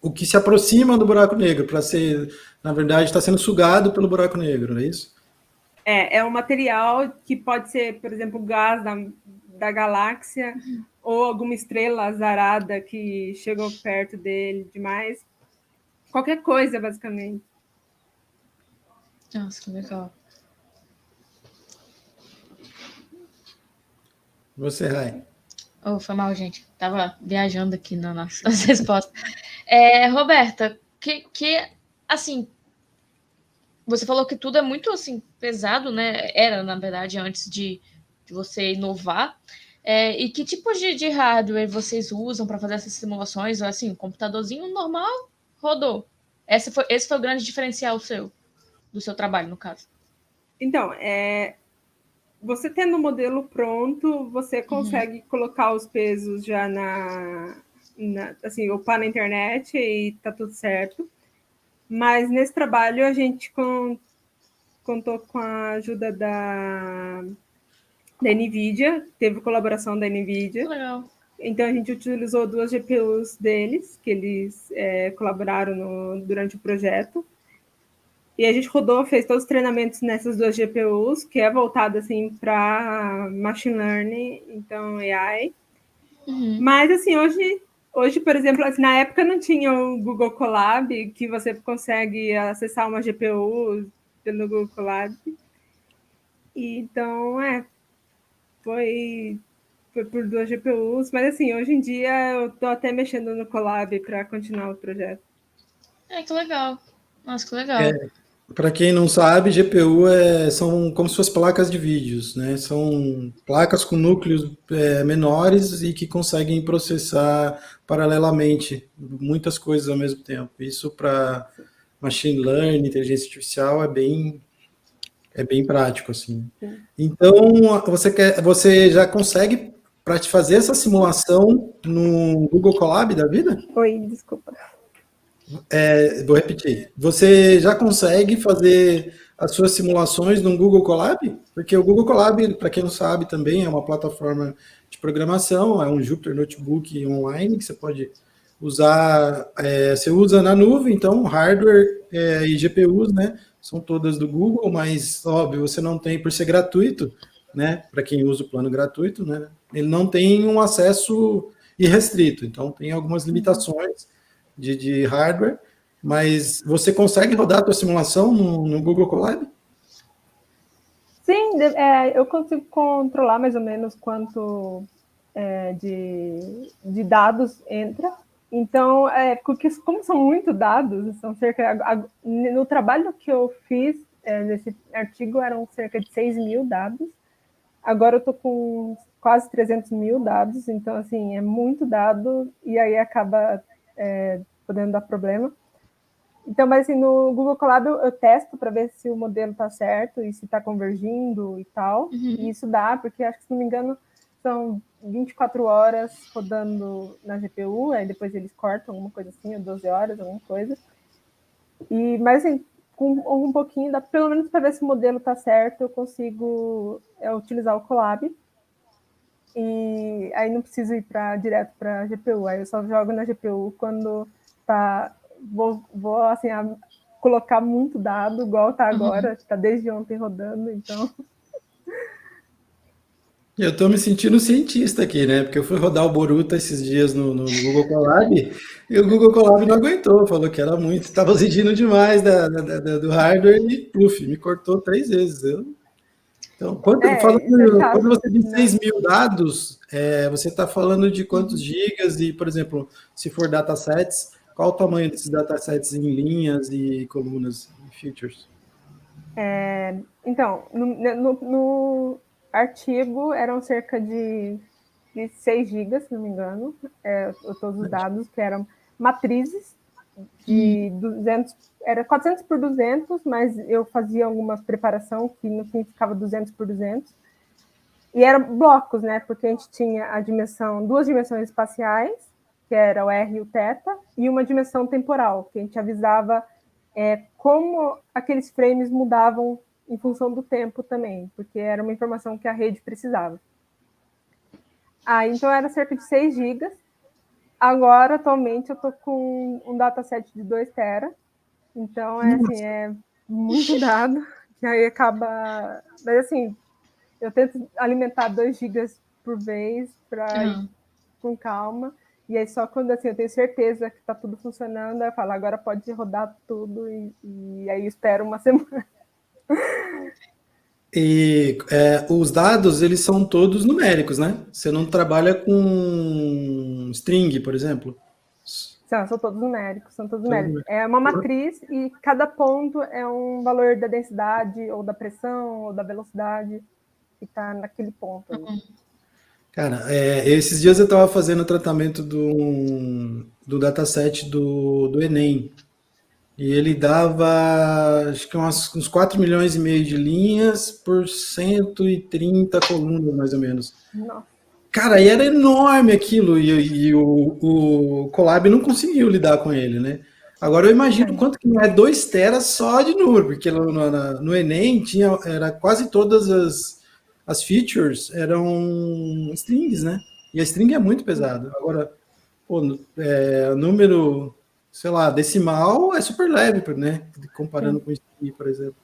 o que se aproxima do buraco negro, para ser, na verdade, está sendo sugado pelo buraco negro, não é isso? É um material que pode ser, por exemplo, gás da galáxia ou alguma estrela azarada que chegou perto dele demais. Qualquer coisa, basicamente. Nossa, que legal. Você, Rai. Oh, foi mal, gente. Tava viajando aqui nas respostas. Roberta, assim, você falou que tudo é muito assim pesado, né? Era, na verdade, antes de você inovar. E que tipos de hardware vocês usam para fazer essas simulações? Assim, um computadorzinho normal rodou. Esse foi o grande diferencial do seu trabalho, no caso. Então, você tendo o modelo pronto, você consegue colocar os pesos já assim, upar na internet e tá tudo certo. Mas nesse trabalho a gente contou com a ajuda da NVIDIA, teve colaboração da NVIDIA. Legal. Então a gente utilizou 2 GPUs deles, que eles colaboraram durante o projeto. E a gente rodou, fez todos os treinamentos nessas 2 GPUs, que é voltado assim para machine learning, então AI. Mas assim, hoje, por exemplo, assim, na época não tinha o Google Colab, que você consegue acessar uma GPU pelo Google Colab. E, então, foi por 2 GPUs, mas assim, hoje em dia eu tô até mexendo no Colab para continuar o projeto. Que legal. Nossa, que legal. Para quem não sabe, GPU são como se fossem placas de vídeos, né? São placas com núcleos menores e que conseguem processar paralelamente muitas coisas ao mesmo tempo. Isso para machine learning, inteligência artificial é bem prático assim. Sim. Então você já consegue para te fazer essa simulação no Google Colab da vida? Oi, desculpa. Vou repetir. Você já consegue fazer as suas simulações no Google Colab? Porque o Google Colab, para quem não sabe, também é uma plataforma de programação, é um Jupyter Notebook online que você pode usar. Você usa na nuvem, então hardware e GPUs, né? São todas do Google, mas óbvio, você não tem por ser gratuito, né? Para quem usa o plano gratuito, né? Ele não tem um acesso irrestrito, então tem algumas limitações de hardware, mas você consegue rodar a tua simulação no Google Colab? Sim, eu consigo controlar mais ou menos quanto de dados entra. Então, porque como são muitos dados, são no trabalho que eu fiz nesse artigo eram cerca de 6 mil dados. Agora eu estou com quase 300 mil dados, então, assim, é muito dado e aí acaba podendo dar problema. Então, mas assim, no Google Colab eu testo para ver se o modelo está certo e se está convergindo e tal. E isso dá, porque acho que, se não me engano, são 24 horas rodando na GPU, aí depois eles cortam alguma coisa assim, ou 12 horas, alguma coisa. Mas assim, com um pouquinho, dá pelo menos para ver se o modelo está certo, eu consigo utilizar o Colab. E aí não preciso ir direto para a GPU, aí eu só jogo na GPU quando tá. Vou assim, colocar muito dado, igual está agora, está desde ontem rodando, então. Eu estou me sentindo cientista aqui, né? Porque eu fui rodar o Boruto esses dias no Google Colab e o Google Colab não aguentou, falou que era muito, estava exigindo demais do hardware e, puf, me cortou 3 vezes. Então, Isso é quando chato, você diz né? 6 mil dados, você está falando de quantos gigas e, por exemplo, se for datasets, qual o tamanho desses datasets em linhas e colunas e features? Então, no artigo eram cerca de 6 gigas, se não me engano, todos os dados, que eram matrizes de 200, era 400 por 200, mas eu fazia algumas preparação que no fim ficava 200 por 200. E eram blocos, né? Porque a gente tinha duas dimensões espaciais, que era o R e o θ, e uma dimensão temporal, que a gente avisava como aqueles frames mudavam em função do tempo também, porque era uma informação que a rede precisava. Então era cerca de 6 gigas. Agora, atualmente, eu estou com um dataset de 2 tera. Então, é muito dado, que aí acaba. Mas assim, eu tento alimentar 2 gigas por vez para ir com calma. E aí só quando assim, eu tenho certeza que está tudo funcionando, eu falo, agora pode rodar tudo e aí espero uma semana. E os dados, eles são todos numéricos, né? Você não trabalha com string, por exemplo. São todos numéricos, são todos numéricos. É uma matriz e cada ponto é um valor da densidade, ou da pressão, ou da velocidade que está naquele ponto ali. Cara, esses dias eu estava fazendo o tratamento do dataset do Enem. E ele dava, acho que uns 4 milhões e meio de linhas por 130 colunas, mais ou menos. Nossa. Cara, e era enorme aquilo, e o Colab não conseguiu lidar com ele, né? Agora eu imagino quanto que não é 2 teras só de número, porque no Enem era quase todas as features eram strings, né? E a string é muito pesada. Agora, pô, número, sei lá, decimal é super leve, né? Comparando com o string, por exemplo.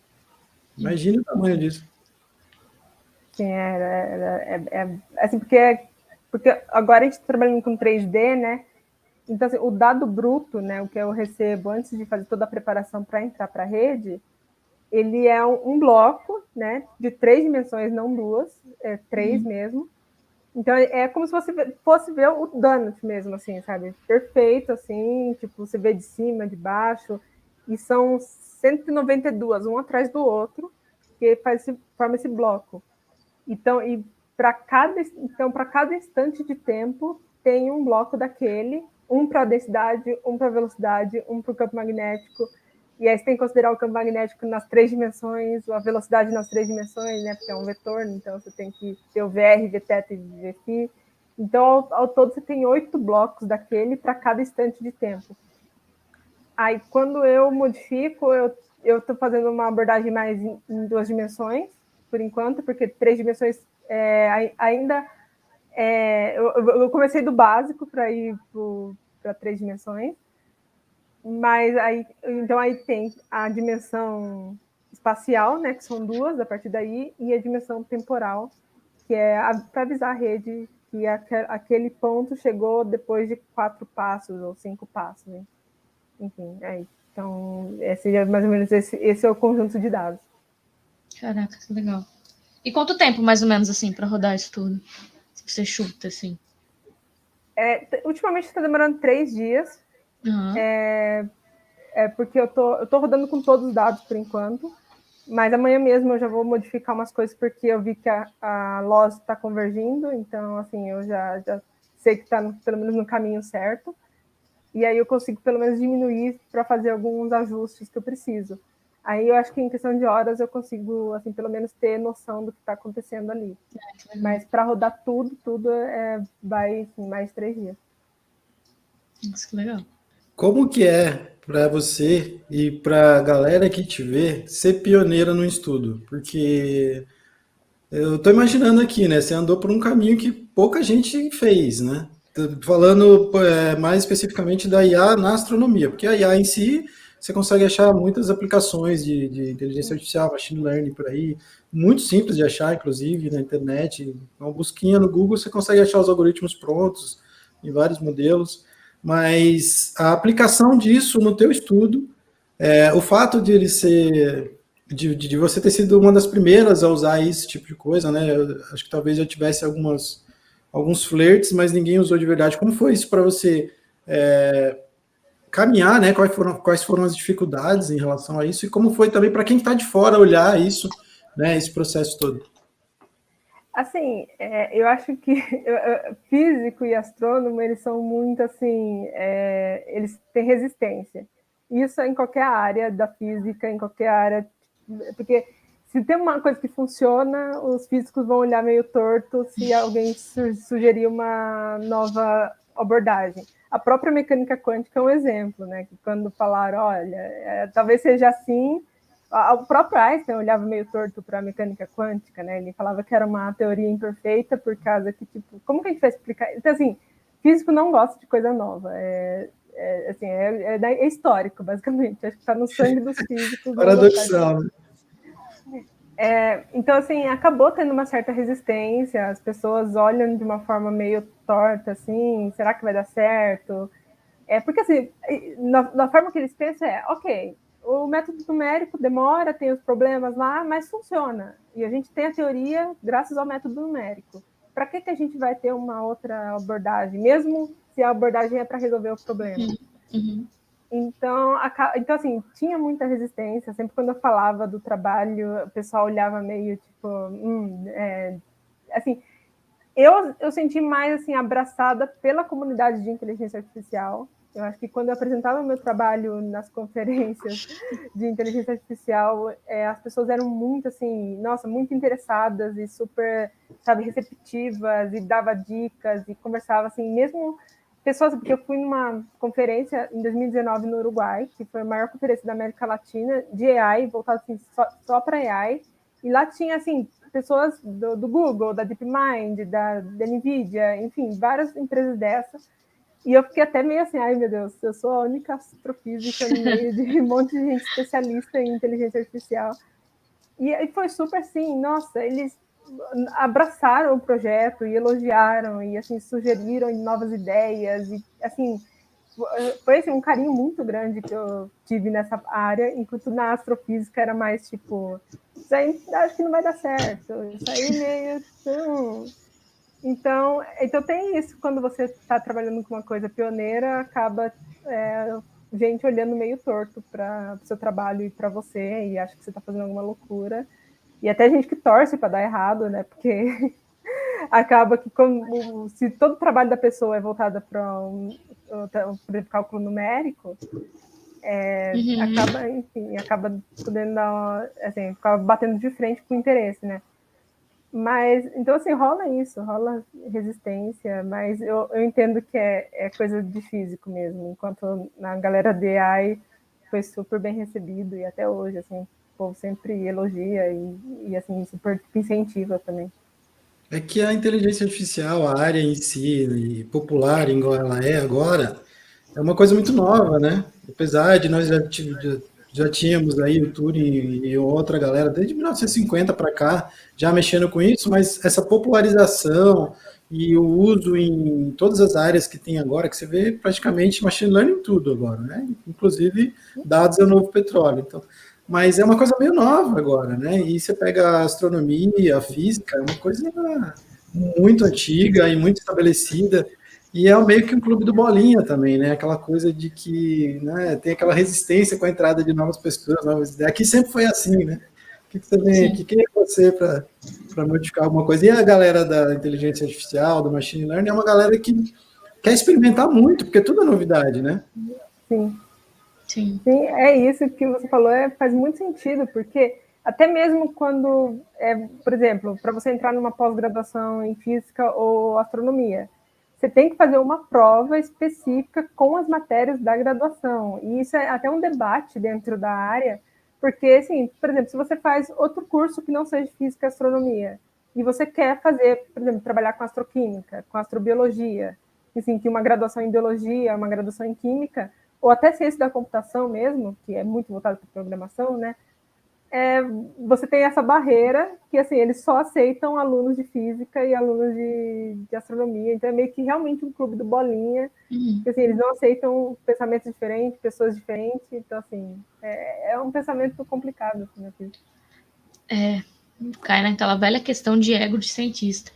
Imagina o tamanho disso. Sim, assim, porque agora a gente está trabalhando com 3D, né? Então, assim, o dado bruto, né, o que eu recebo antes de fazer toda a preparação para entrar para a rede, ele é um bloco, né, de 3 dimensões, não 2, 3 mesmo. Então, é como se você fosse ver o donut mesmo, assim, sabe? Perfeito, assim, tipo, você vê de cima, de baixo. e são 192, um atrás do outro, que forma esse bloco. Então, para cada instante de tempo, tem um bloco daquele, um para a densidade, um para a velocidade, um para o campo magnético. E aí você tem que considerar o campo magnético nas 3 dimensões, a velocidade nas 3 dimensões, né? Porque é um vetor, então você tem que ter o VR, Vθ e Vφ. Então, ao todo, você tem 8 blocos daquele para cada instante de tempo. Aí, quando eu modifico, eu estou fazendo uma abordagem mais em 2 dimensões, por enquanto, porque 3 dimensões ainda... eu comecei do básico para ir para 3 dimensões, mas então aí tem a dimensão espacial, né, que são 2 a partir daí, e a dimensão temporal, que é para avisar a rede que aquele ponto chegou depois de 4 passos ou 5 passos, né? Enfim, então esse é mais ou menos esse é o conjunto de dados. Caraca, que legal. E quanto tempo, mais ou menos, assim, para rodar isso tudo? Se você chuta, assim. Ultimamente está demorando 3 dias. Uhum. Porque eu tô rodando com todos os dados por enquanto, mas amanhã mesmo eu já vou modificar umas coisas, porque eu vi que a loss está convergindo, então, assim, eu já sei que está pelo menos no caminho certo, e aí eu consigo pelo menos diminuir para fazer alguns ajustes que eu preciso. Aí eu acho que em questão de horas eu consigo, assim, pelo menos ter noção do que está acontecendo ali. Mas para rodar tudo vai, assim, mais 3 dias. Isso que legal. Como que é para você e para a galera que te vê ser pioneira no estudo? Porque eu estou imaginando aqui, né? Você andou por um caminho que pouca gente fez, né? Tô falando mais especificamente da IA na astronomia, porque a IA em si você consegue achar muitas aplicações de inteligência artificial, machine learning por aí, muito simples de achar, inclusive na internet. Uma busquinha no Google você consegue achar os algoritmos prontos em vários modelos, mas a aplicação disso no teu estudo, o fato de ele ser de você ter sido uma das primeiras a usar esse tipo de coisa, né? Eu acho que talvez já tivesse alguns flertes, mas ninguém usou de verdade. Como foi isso para você caminhar, né? Quais foram as dificuldades em relação a isso e como foi também para quem está de fora olhar isso, né? Esse processo todo. Assim, eu acho que físico e astrônomo, eles são muito assim, eles têm resistência. Isso é em qualquer área da física, em qualquer área, porque se tem uma coisa que funciona, os físicos vão olhar meio torto se alguém sugerir uma nova abordagem. A própria mecânica quântica é um exemplo, né? Que quando falaram, olha, talvez seja assim, o próprio Einstein olhava meio torto para a mecânica quântica, né? Ele falava que era uma teoria imperfeita por causa que, tipo, como que a gente vai explicar? Então, assim, físico não gosta de coisa nova. É histórico, basicamente. Acho que está no sangue dos físicos. Paradoxal, né? Então, assim, acabou tendo uma certa resistência. As pessoas olham de uma forma meio torta, assim, será que vai dar certo? Porque, assim, na forma que eles pensam ok, o método numérico demora, tem os problemas lá, mas funciona. E a gente tem a teoria graças ao método numérico. Para que a gente vai ter uma outra abordagem, mesmo se a abordagem é para resolver o problema? Uhum. Então, assim, tinha muita resistência. Sempre quando eu falava do trabalho, o pessoal olhava meio tipo... assim, eu senti mais assim, abraçada pela comunidade de inteligência artificial. Eu acho que quando eu apresentava o meu trabalho nas conferências de inteligência artificial, as pessoas eram muito assim, nossa, muito interessadas e super, sabe, receptivas, e dava dicas e conversava assim, mesmo pessoas, porque eu fui numa conferência em 2019 no Uruguai, que foi a maior conferência da América Latina de AI, voltada assim, só para AI, e lá tinha assim pessoas do Google, da DeepMind, da NVIDIA, enfim, várias empresas dessas. E eu fiquei até meio assim, ai meu Deus, eu sou a única astrofísica no meio de um monte de gente especialista em inteligência artificial. E foi super assim, nossa, eles abraçaram o projeto e elogiaram e assim sugeriram novas ideias e assim foi assim, um carinho muito grande que eu tive nessa área, enquanto na astrofísica era mais tipo, isso aí acho que não vai dar certo, isso aí meio... Então tem isso, quando você está trabalhando com uma coisa pioneira, acaba gente olhando meio torto para o seu trabalho e para você, e acha que você está fazendo alguma loucura. E até gente que torce para dar errado, né? Porque acaba que, se todo o trabalho da pessoa é voltado para cálculo numérico, acaba, enfim, acaba podendo dar, assim, acaba batendo de frente com o interesse, né? Mas, então, assim, rola isso, rola resistência, mas eu entendo que é coisa de físico mesmo, enquanto na galera de AI foi super bem recebido, e até hoje, assim, o povo sempre elogia e assim, super incentiva também. É que a inteligência artificial, a área em si, e popular, igual ela é agora, é uma coisa muito nova, né? Apesar de nós já tínhamos aí o Turing e outra galera desde 1950 para cá já mexendo com isso, mas essa popularização e o uso em todas as áreas que tem agora, que você vê praticamente machine learning em tudo agora, né? Inclusive dados é o novo petróleo. Então, mas é uma coisa meio nova agora, né? E você pega a astronomia, a física, é uma coisa muito antiga e muito estabelecida. E é meio que um clube do bolinha também, né? Aquela coisa de que, né, tem aquela resistência com a entrada de novas pessoas, novas ideias. Aqui sempre foi assim, né? O que você vem aqui? Quem é você para modificar alguma coisa? E a galera da inteligência artificial, do machine learning, é uma galera que quer experimentar muito, porque tudo é novidade, né? Sim. Sim, é isso que você falou, faz muito sentido, porque até mesmo quando, por exemplo, para você entrar numa pós-graduação em física ou astronomia, você tem que fazer uma prova específica com as matérias da graduação, e isso é até um debate dentro da área, porque, assim, por exemplo, se você faz outro curso que não seja física e astronomia, e você quer fazer, por exemplo, trabalhar com astroquímica, com astrobiologia, assim, que uma graduação em biologia, uma graduação em química, ou até ciência da computação mesmo, que é muito voltado para programação, né? Você tem essa barreira que, assim, eles só aceitam alunos de física e alunos de astronomia, então é meio que realmente um clube do bolinha, que, assim, eles não aceitam pensamentos diferentes, pessoas diferentes, então, assim, é um pensamento complicado. Assim, cai naquela velha questão de ego de cientista,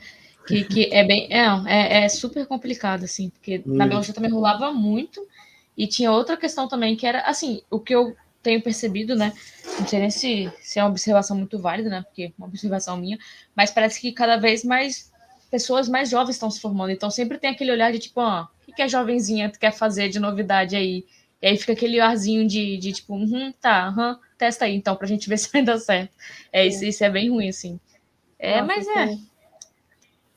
que é bem, é super complicado, assim, porque na biologia também rolava muito, e tinha outra questão também, que era, assim, o que eu tenho percebido, né, não sei nem se é uma observação muito válida, né, porque é uma observação minha, mas parece que cada vez mais pessoas mais jovens estão se formando, então sempre tem aquele olhar de tipo, ó, o que a jovenzinha quer fazer de novidade aí? E aí fica aquele arzinho de tipo, testa aí então, pra gente ver se vai dar certo. Isso é bem ruim, assim. Nossa, Mas sim.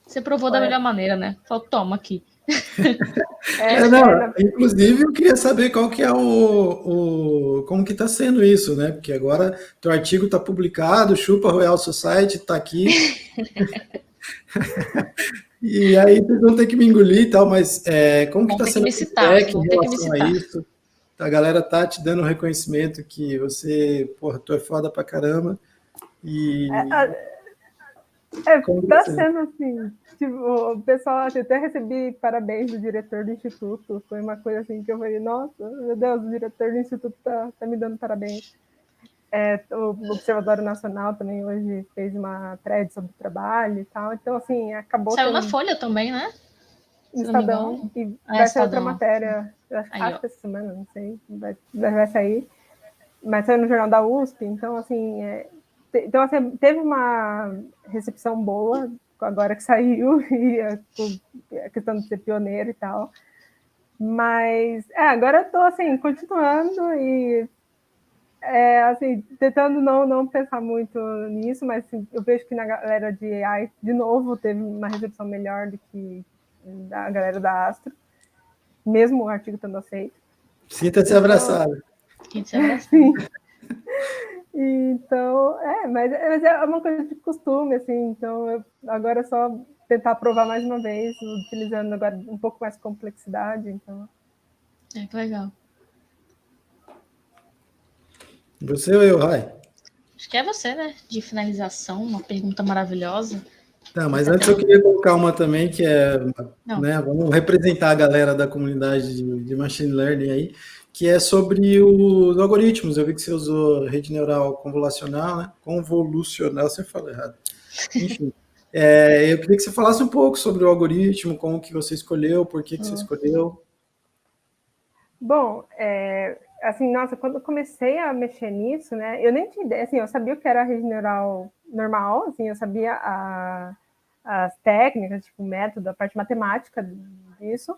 você provou da melhor maneira, né? Falou, toma aqui. Inclusive, eu queria saber qual que é como que está sendo isso, né? Porque agora teu artigo está publicado, chupa Royal Society, está aqui. E aí vocês vão ter que me engolir e tal, mas como que está sendo o feedback em relação a isso? A galera tá te dando um reconhecimento que você, porra, tu é foda pra caramba. E tá sendo assim, tipo, o pessoal, até recebi parabéns do diretor do instituto, foi uma coisa assim que eu falei, nossa, meu Deus, o diretor do instituto tá me dando parabéns. O Observatório Nacional também hoje fez uma thread sobre o trabalho e tal, então assim, acabou Saiu na Folha também, né? No Estadão, e vai sair outra matéria, acho que essa semana, não sei, vai sair, mas saiu no Jornal da USP, então assim, então, assim, teve uma recepção boa agora que saiu, e a questão de ser pioneiro e tal. Mas agora eu estou assim, continuando e assim, tentando não pensar muito nisso, mas assim, eu vejo que na galera de AI, de novo, teve uma recepção melhor do que da galera da Astro, mesmo o artigo estando aceito. Sinta-se abraçado. Sinta-se abraçado. Então, mas é uma coisa de costume, assim, então agora é só tentar provar mais uma vez, utilizando agora um pouco mais de complexidade, então... Que legal. Você ou eu, Rai? Acho que é você, né? De finalização, uma pergunta maravilhosa. Tá, mas antes eu queria colocar uma também, que né, vamos representar a galera da comunidade de Machine Learning aí, que é sobre os algoritmos. Eu vi que você usou rede neural convolucional, né? Convolucional, você fala errado. Enfim, eu queria que você falasse um pouco sobre o algoritmo, como que você escolheu, por que você escolheu. Bom, assim, nossa, quando eu comecei a mexer nisso, né, eu nem tinha ideia, assim, eu sabia o que era rede neural normal, assim, eu sabia as técnicas, tipo, o método, a parte matemática disso.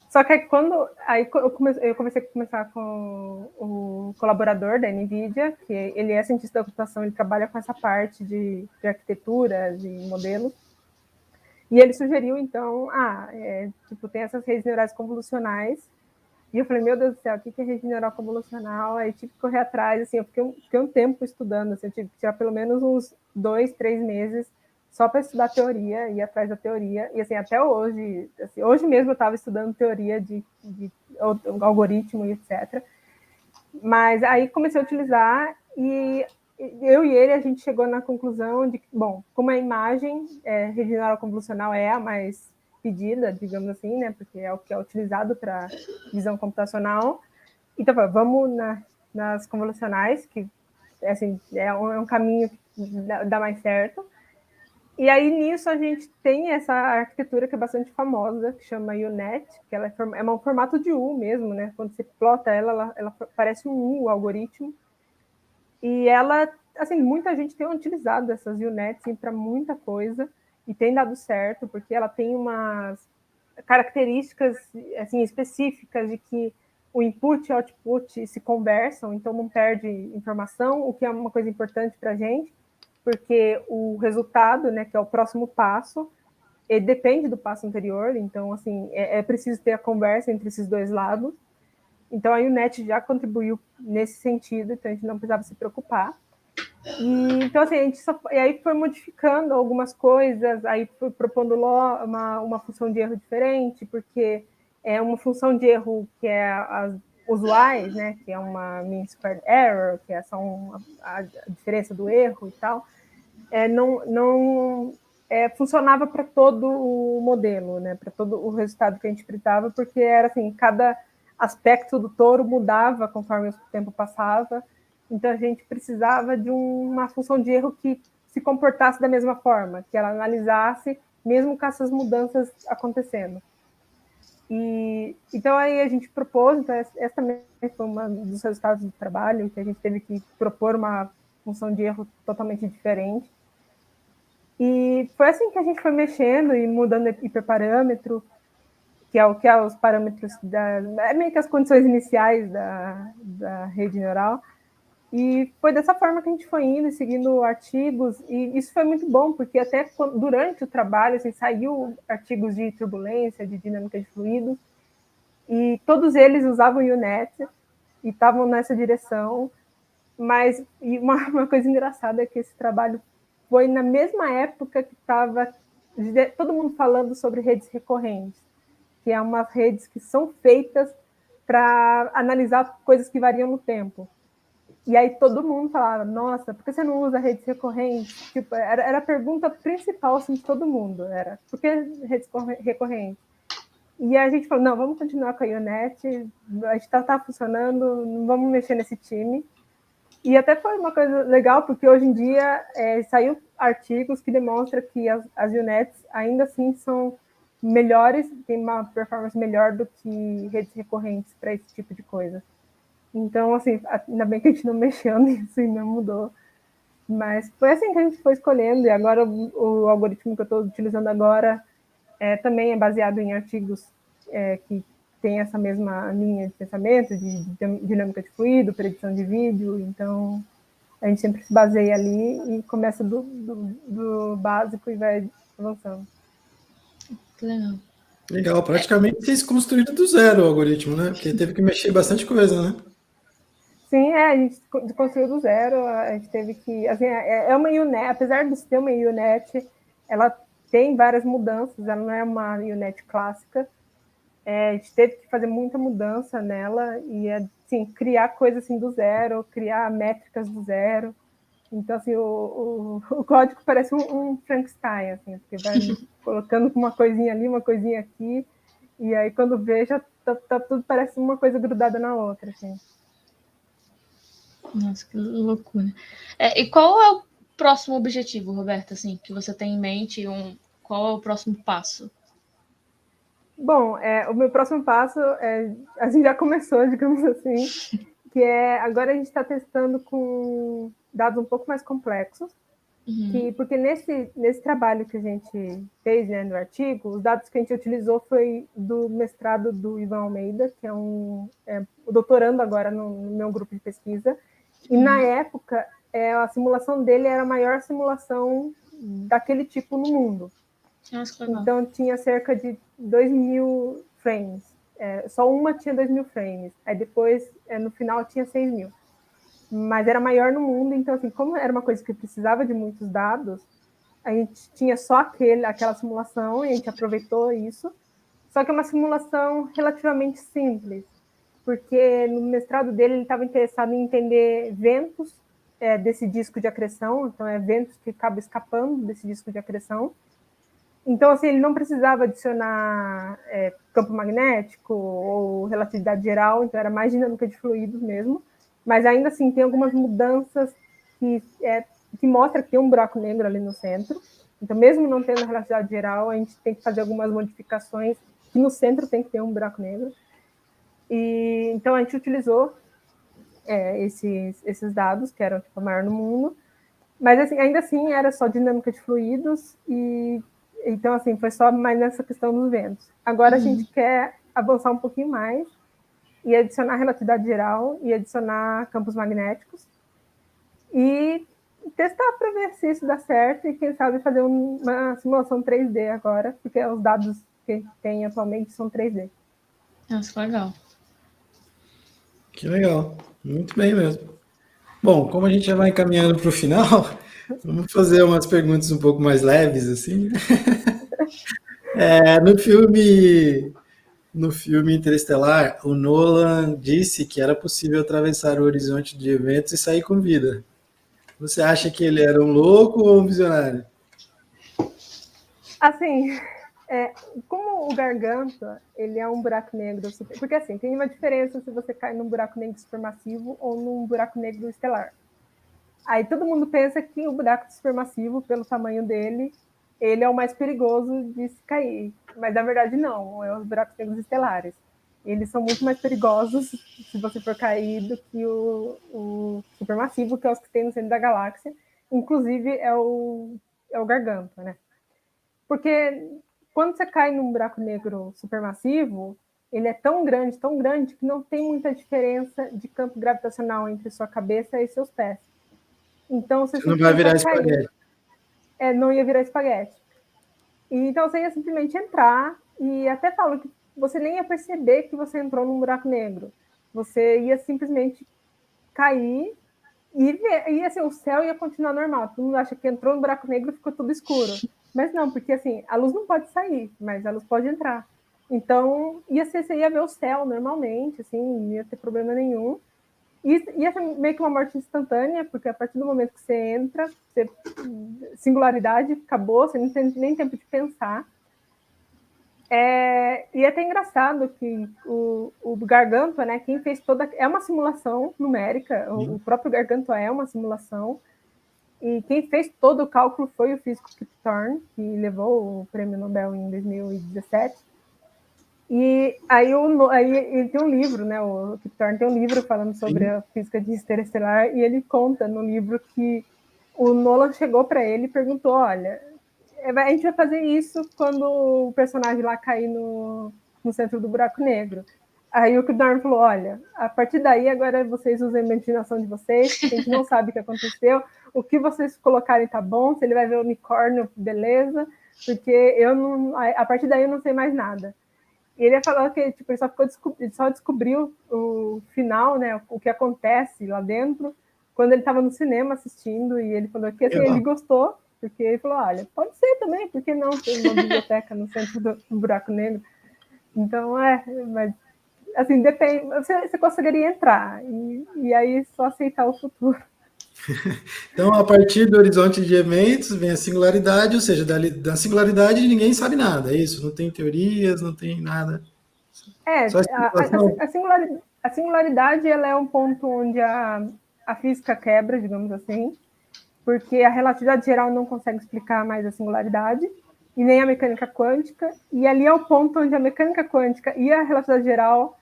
Só que aí eu comecei a conversar com o colaborador da NVIDIA, que ele é cientista da computação, ele trabalha com essa parte de arquitetura, de modelos, e ele sugeriu, então, tipo, tem essas redes neurais convolucionais. E eu falei, meu Deus do céu, o que é rede neural convolucional? Aí tive que correr atrás, assim, eu fiquei um tempo estudando, assim, eu tive que tirar pelo menos uns 2, 3 meses só para estudar teoria, ir atrás da teoria. E, assim, até hoje, assim, hoje mesmo eu estava estudando teoria de algoritmo e etc. Mas aí comecei a utilizar e eu e ele, a gente chegou na conclusão de que, bom, como a imagem, rede neural convolucional é a mais pedida, digamos assim, né, porque é o que é utilizado para visão computacional. Então, vamos nas convolucionais, que assim, é um caminho que dá mais certo. E aí, nisso, a gente tem essa arquitetura que é bastante famosa, que chama UNet, que ela é um formato de U mesmo, né? Quando você plota ela parece um U, o algoritmo. E ela, assim, muita gente tem utilizado essas UNets para muita coisa, e tem dado certo, porque ela tem umas características assim, específicas de que o input e o output se conversam, então não perde informação, o que é uma coisa importante para a gente, porque o resultado, né, que é o próximo passo, ele depende do passo anterior, então assim, é preciso ter a conversa entre esses dois lados. Então a UNet já contribuiu nesse sentido, então a gente não precisava se preocupar. E, então, assim, e aí foi modificando algumas coisas, aí foi propondo uma função de erro diferente, porque é uma função de erro que é as usuais, né, que é uma mean squared error, que é só a diferença do erro e tal, não funcionava para todo o modelo, né, para todo o resultado que a gente precisava, porque era assim, cada aspecto do touro mudava conforme o tempo passava, então a gente precisava de uma função de erro que se comportasse da mesma forma, que ela analisasse mesmo com essas mudanças acontecendo. E então aí a gente propôs, então essa também foi um dos resultados do trabalho, que a gente teve que propor uma função de erro totalmente diferente. E foi assim que a gente foi mexendo e mudando hiperparâmetro, que é os parâmetros meio que as condições iniciais da rede neural. E foi dessa forma que a gente foi indo, seguindo artigos, e isso foi muito bom, porque até durante o trabalho, assim, saiu artigos de turbulência, de dinâmica de fluido, e todos eles usavam o UNet e estavam nessa direção, mas uma coisa engraçada é que esse trabalho foi na mesma época que estava todo mundo falando sobre redes recorrentes, que é umas redes que são feitas para analisar coisas que variam no tempo. E aí todo mundo falava, nossa, por que você não usa redes recorrentes? Tipo, era a pergunta principal assim, de todo mundo, era, por que redes recorrentes? E a gente falou, não, vamos continuar com a UNet, a gente tá funcionando, não vamos mexer nesse time. E até foi uma coisa legal, porque hoje em dia saiu artigos que demonstram que as UNets ainda assim são melhores, têm uma performance melhor do que redes recorrentes para esse tipo de coisa. Então, assim, ainda bem que a gente não mexeu nisso e não mudou. Mas foi assim que a gente foi escolhendo, e agora o algoritmo que eu estou utilizando agora também é baseado em artigos que tem essa mesma linha de pensamento, de dinâmica de fluido, predição de vídeo, então a gente sempre se baseia ali e começa do básico e vai avançando. Legal. Legal, praticamente vocês construíram do zero o algoritmo, né? Porque teve que mexer bastante coisa, né? Sim, a gente construiu do zero, a gente teve que... Assim, é uma UNet, apesar de ser uma UNet, ela tem várias mudanças, ela não é uma UNet clássica, a gente teve que fazer muita mudança nela e assim, criar coisas assim do zero, criar métricas do zero. Então, assim, o código parece um Frankenstein, assim, porque vai colocando uma coisinha ali, uma coisinha aqui, e aí quando vê, já tá tudo parece uma coisa grudada na outra, assim. Nossa, que loucura. E qual é o próximo objetivo, Roberta, assim, que você tem em mente? Qual é o próximo passo? Bom, o meu próximo passo assim, já começou, digamos assim, que agora a gente está testando com dados um pouco mais complexos, porque nesse trabalho que a gente fez, né, no artigo, os dados que a gente utilizou foi do mestrado do Ivan Almeida, que é o doutorando agora no meu grupo de pesquisa, e na época a simulação dele era a maior simulação daquele tipo no mundo. Então tinha cerca de 2.000 frames. Só uma tinha 2.000 frames. Aí depois, no final, tinha 6.000. Mas era maior no mundo, então, assim, como era uma coisa que precisava de muitos dados, a gente tinha só aquela simulação e a gente aproveitou isso. Só que é uma simulação relativamente simples, porque no mestrado dele ele estava interessado em entender ventos desse disco de acreção, então ventos que acabam escapando desse disco de acreção. Então, assim, ele não precisava adicionar campo magnético ou relatividade geral, então era mais dinâmica de fluidos mesmo, mas ainda assim tem algumas mudanças que mostram que tem um buraco negro ali no centro. Então, mesmo não tendo relatividade geral, a gente tem que fazer algumas modificações que no centro tem que ter um buraco negro. E então a gente utilizou esses dados, que eram tipo, a maior no mundo, mas assim, ainda assim era só dinâmica de fluidos e então assim foi só mais nessa questão dos ventos. Agora a gente quer avançar um pouquinho mais e adicionar relatividade geral e adicionar campos magnéticos e testar para ver se isso dá certo e quem sabe fazer uma simulação 3D agora, porque os dados que a gente tem atualmente são 3D. Nossa, legal. Que legal, muito bem mesmo. Bom, como a gente já vai encaminhando para o final, vamos fazer umas perguntas um pouco mais leves, assim. No filme Interestelar, o Nolan disse que era possível atravessar o horizonte de eventos e sair com vida. Você acha que ele era um louco ou um visionário? Assim, como o Gargantua, ele é um buraco negro, porque assim, tem uma diferença se você cai num buraco negro supermassivo ou num buraco negro estelar. Aí todo mundo pensa que o buraco supermassivo, pelo tamanho dele, ele é o mais perigoso de se cair. Mas na verdade não, é os buracos negros estelares. Eles são muito mais perigosos se você for cair do que o supermassivo, que é os que tem no centro da galáxia. Inclusive é o Gargantua, né? Porque quando você cai num buraco negro supermassivo, ele é tão grande, que não tem muita diferença de campo gravitacional entre sua cabeça e seus pés. Então, você não vai simplesmente virar vai cair. espaguete. Não ia virar espaguete. E, então, você ia simplesmente entrar e até falo que você nem ia perceber que você entrou num buraco negro. Você ia simplesmente cair e assim, o céu ia continuar normal. Todo mundo acha que entrou no buraco negro e ficou tudo escuro. Mas não, porque assim, a luz não pode sair, mas a luz pode entrar. Então, você ia ver o céu normalmente, assim, não ia ter problema nenhum. E ia ser meio que uma morte instantânea, porque a partir do momento que você entra, singularidade, acabou, você não tem nem tempo de pensar. E é até engraçado que o Gargantua, né, quem fez toda... É uma simulação numérica, o próprio Gargantua é uma simulação, e quem fez todo o cálculo foi o físico Kip Thorne, que levou o prêmio Nobel em 2017. E aí ele tem um livro, né? O Kip Thorne tem um livro falando sobre a física de interestelar, e ele conta no livro que o Nolan chegou para ele e perguntou: olha, a gente vai fazer isso quando o personagem lá cair no centro do buraco negro. Aí o Kip Thorne falou: olha, a partir daí agora vocês usem a imaginação de vocês, a gente não sabe o que aconteceu, o que vocês colocarem tá bom, se ele vai ver o unicórnio, beleza, porque a partir daí eu não sei mais nada. E ele falou que tipo, ele só descobriu o final, né, o que acontece lá dentro, quando ele estava no cinema assistindo, e ele falou que assim, ele gostou, porque ele falou, olha, pode ser também, por que não ter uma biblioteca no centro do buraco negro? Então, mas assim, depende, você conseguiria entrar, e aí só aceitar o futuro. Então, a partir do horizonte de eventos, vem a singularidade, ou seja, da singularidade ninguém sabe nada, é isso? Não tem teorias, não tem nada. Só A singularidade ela é um ponto onde a física quebra, digamos assim, porque a relatividade geral não consegue explicar mais a singularidade, e nem a mecânica quântica, e ali é o ponto onde a mecânica quântica e a relatividade geral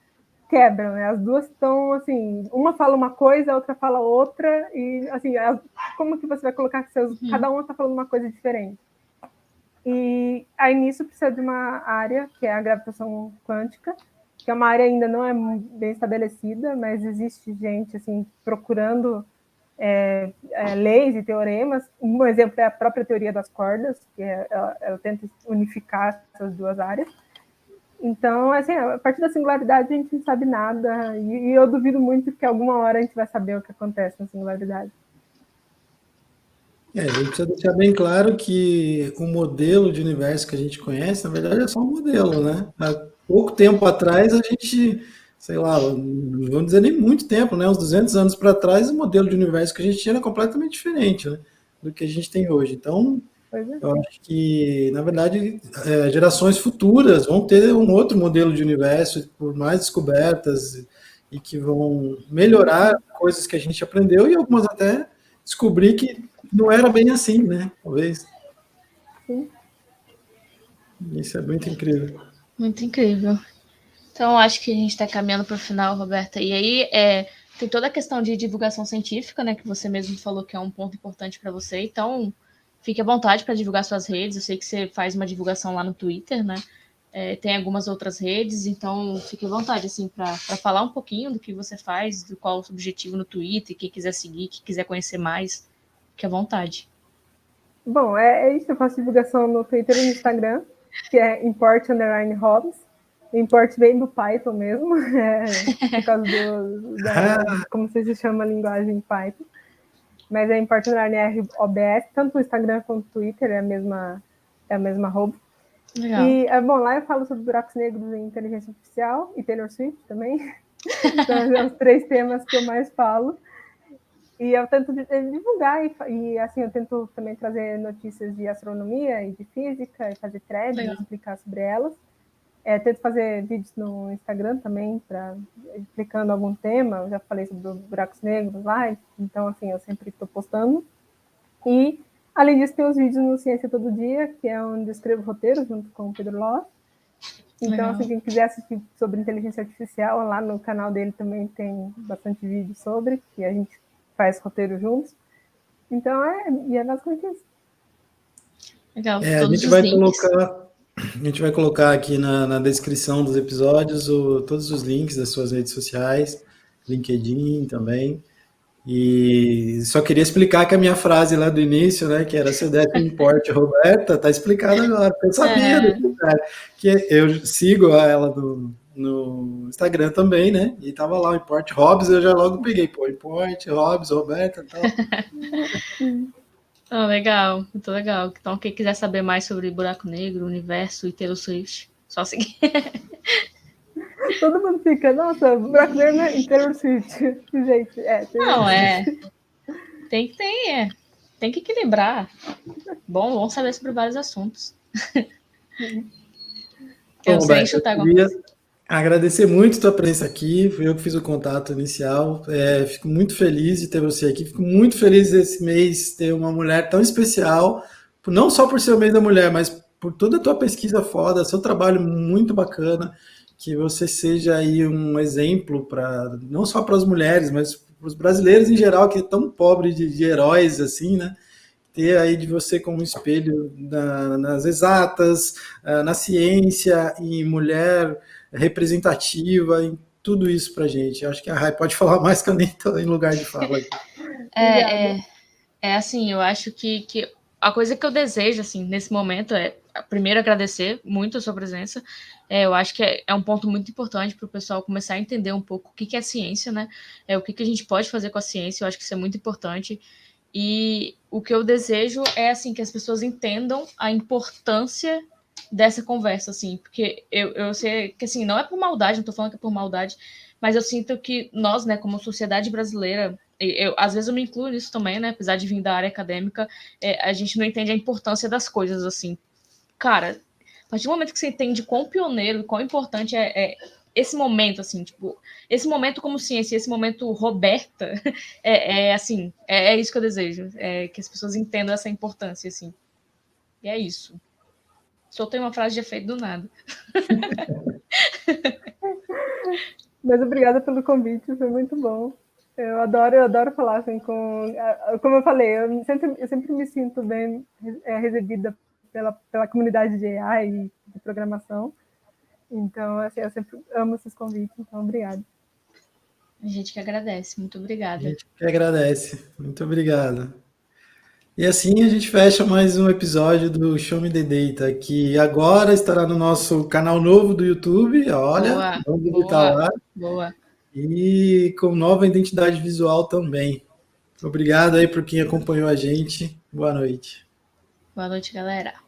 quebram, né? As duas estão, assim, uma fala uma coisa, a outra fala outra, e, assim, como que você vai colocar que cada uma está falando uma coisa diferente? E aí, nisso, precisa de uma área, que é a gravitação quântica, que é uma área ainda não é bem estabelecida, mas existe gente, assim, procurando leis e teoremas. Um exemplo é a própria teoria das cordas, que ela tenta unificar essas duas áreas. Então, assim, a partir da singularidade a gente não sabe nada, e eu duvido muito que alguma hora a gente vai saber o que acontece na singularidade. A gente precisa deixar bem claro que o modelo de universo que a gente conhece, na verdade, é só um modelo, né? Há pouco tempo atrás, a gente, sei lá, não vamos dizer nem muito tempo, né? Uns 200 anos para trás, o modelo de universo que a gente tinha era completamente diferente, né? Do que a gente tem hoje. Então, eu acho que, na verdade, gerações futuras vão ter um outro modelo de universo, por mais descobertas, e que vão melhorar coisas que a gente aprendeu e algumas até descobrir que não era bem assim, né? Talvez. Sim. Isso é muito incrível. Muito incrível. Então, acho que a gente está caminhando para o final, Roberta. E aí, tem toda a questão de divulgação científica, né? Que você mesmo falou que é um ponto importante para você. Então, fique à vontade para divulgar suas redes. Eu sei que você faz uma divulgação lá no Twitter, né? Tem algumas outras redes, então fique à vontade, assim, para falar um pouquinho do que você faz, do qual o seu objetivo no Twitter, quem quiser seguir, quem quiser conhecer mais, fique à vontade. Bom, é isso. Eu faço divulgação no Twitter e no Instagram, que é import_hobbies. O import vem do Python mesmo, por causa de como se chama a linguagem Python. Mas é import_ROBS, tanto o Instagram quanto o Twitter é a mesma arroba. Legal. E, bom, lá eu falo sobre buracos negros em inteligência artificial e Taylor Swift também. São os 3 temas que eu mais falo. E eu tento divulgar e assim, eu tento também trazer notícias de astronomia e de física e fazer threads e explicar sobre elas. Tento fazer vídeos no Instagram também, explicando algum tema. Eu já falei sobre os buracos negros lá, então assim, eu sempre estou postando. E, além disso, tem os vídeos no Ciência Todo Dia, que é onde eu escrevo roteiro junto com o Pedro Loss. Então, assim, quem quiser assistir sobre inteligência artificial, lá no canal dele também tem bastante vídeo sobre, que a gente faz roteiro juntos. Então, é basicamente isso. Legal, A gente vai colocar aqui na descrição dos episódios todos os links das suas redes sociais, LinkedIn também. E só queria explicar que a minha frase lá do início, né, que era se desse import Roberta, tá explicado agora, porque eu sabia que eu sigo ela no Instagram também, né, e tava lá o import Hobbs, eu já logo peguei, import Hobbs, Roberta e tal. Legal, muito legal. Então, quem quiser saber mais sobre buraco negro, universo e Taylor Swift, só seguir. Todo mundo fica, nossa, buraco negro e Taylor Swift. Gente, Não, tem que equilibrar. Bom saber sobre vários assuntos. Bom, Você Roberto, chutar eu alguma queria coisa? agradecer muito a tua presença aqui, fui eu que fiz o contato inicial, fico muito feliz de ter você aqui, fico muito feliz esse mês ter uma mulher tão especial, não só por ser o mês da mulher, mas por toda a tua pesquisa foda, seu trabalho muito bacana, que você seja aí um exemplo para não só para as mulheres, mas para os brasileiros em geral, que é tão pobre de heróis assim, né? Ter aí de você como espelho nas exatas, na ciência, em mulher representativa, em tudo isso pra gente. Acho que a Rai pode falar mais que eu nem estou em lugar de fala aqui. Assim, eu acho que a coisa que eu desejo, assim, nesse momento primeiro, agradecer muito a sua presença. Eu acho que é um ponto muito importante para o pessoal começar a entender um pouco o que é ciência, né? O que a gente pode fazer com a ciência, eu acho que isso é muito importante. E o que eu desejo é, assim, que as pessoas entendam a importância dessa conversa, assim, porque eu sei que, assim, não é por maldade, não tô falando que é por maldade, mas eu sinto que nós, né, como sociedade brasileira, às vezes eu me incluo nisso também, né, apesar de vir da área acadêmica, a gente não entende a importância das coisas, assim. Cara, a partir do momento que você entende quão pioneiro, quão importante esse momento, assim, tipo, esse momento como ciência, esse momento Roberta, assim, isso que eu desejo, que as pessoas entendam essa importância, assim. E é isso. Soltei uma frase de efeito do nada. Mas obrigada pelo convite, foi muito bom. Eu adoro falar assim como eu falei, eu sempre me sinto bem recebida pela comunidade de AI e de programação. Então, assim, eu sempre amo esses convites, então obrigada. A gente que agradece, muito A obrigada. gente que agradece. Muito obrigado. E assim a gente fecha mais um episódio do Show Me the Data, que agora estará no nosso canal novo do YouTube. Olha, Boa, vamos visitar boa, lá. boa. E com nova identidade visual também. Obrigado aí por quem acompanhou a gente. Boa noite. Boa noite, galera.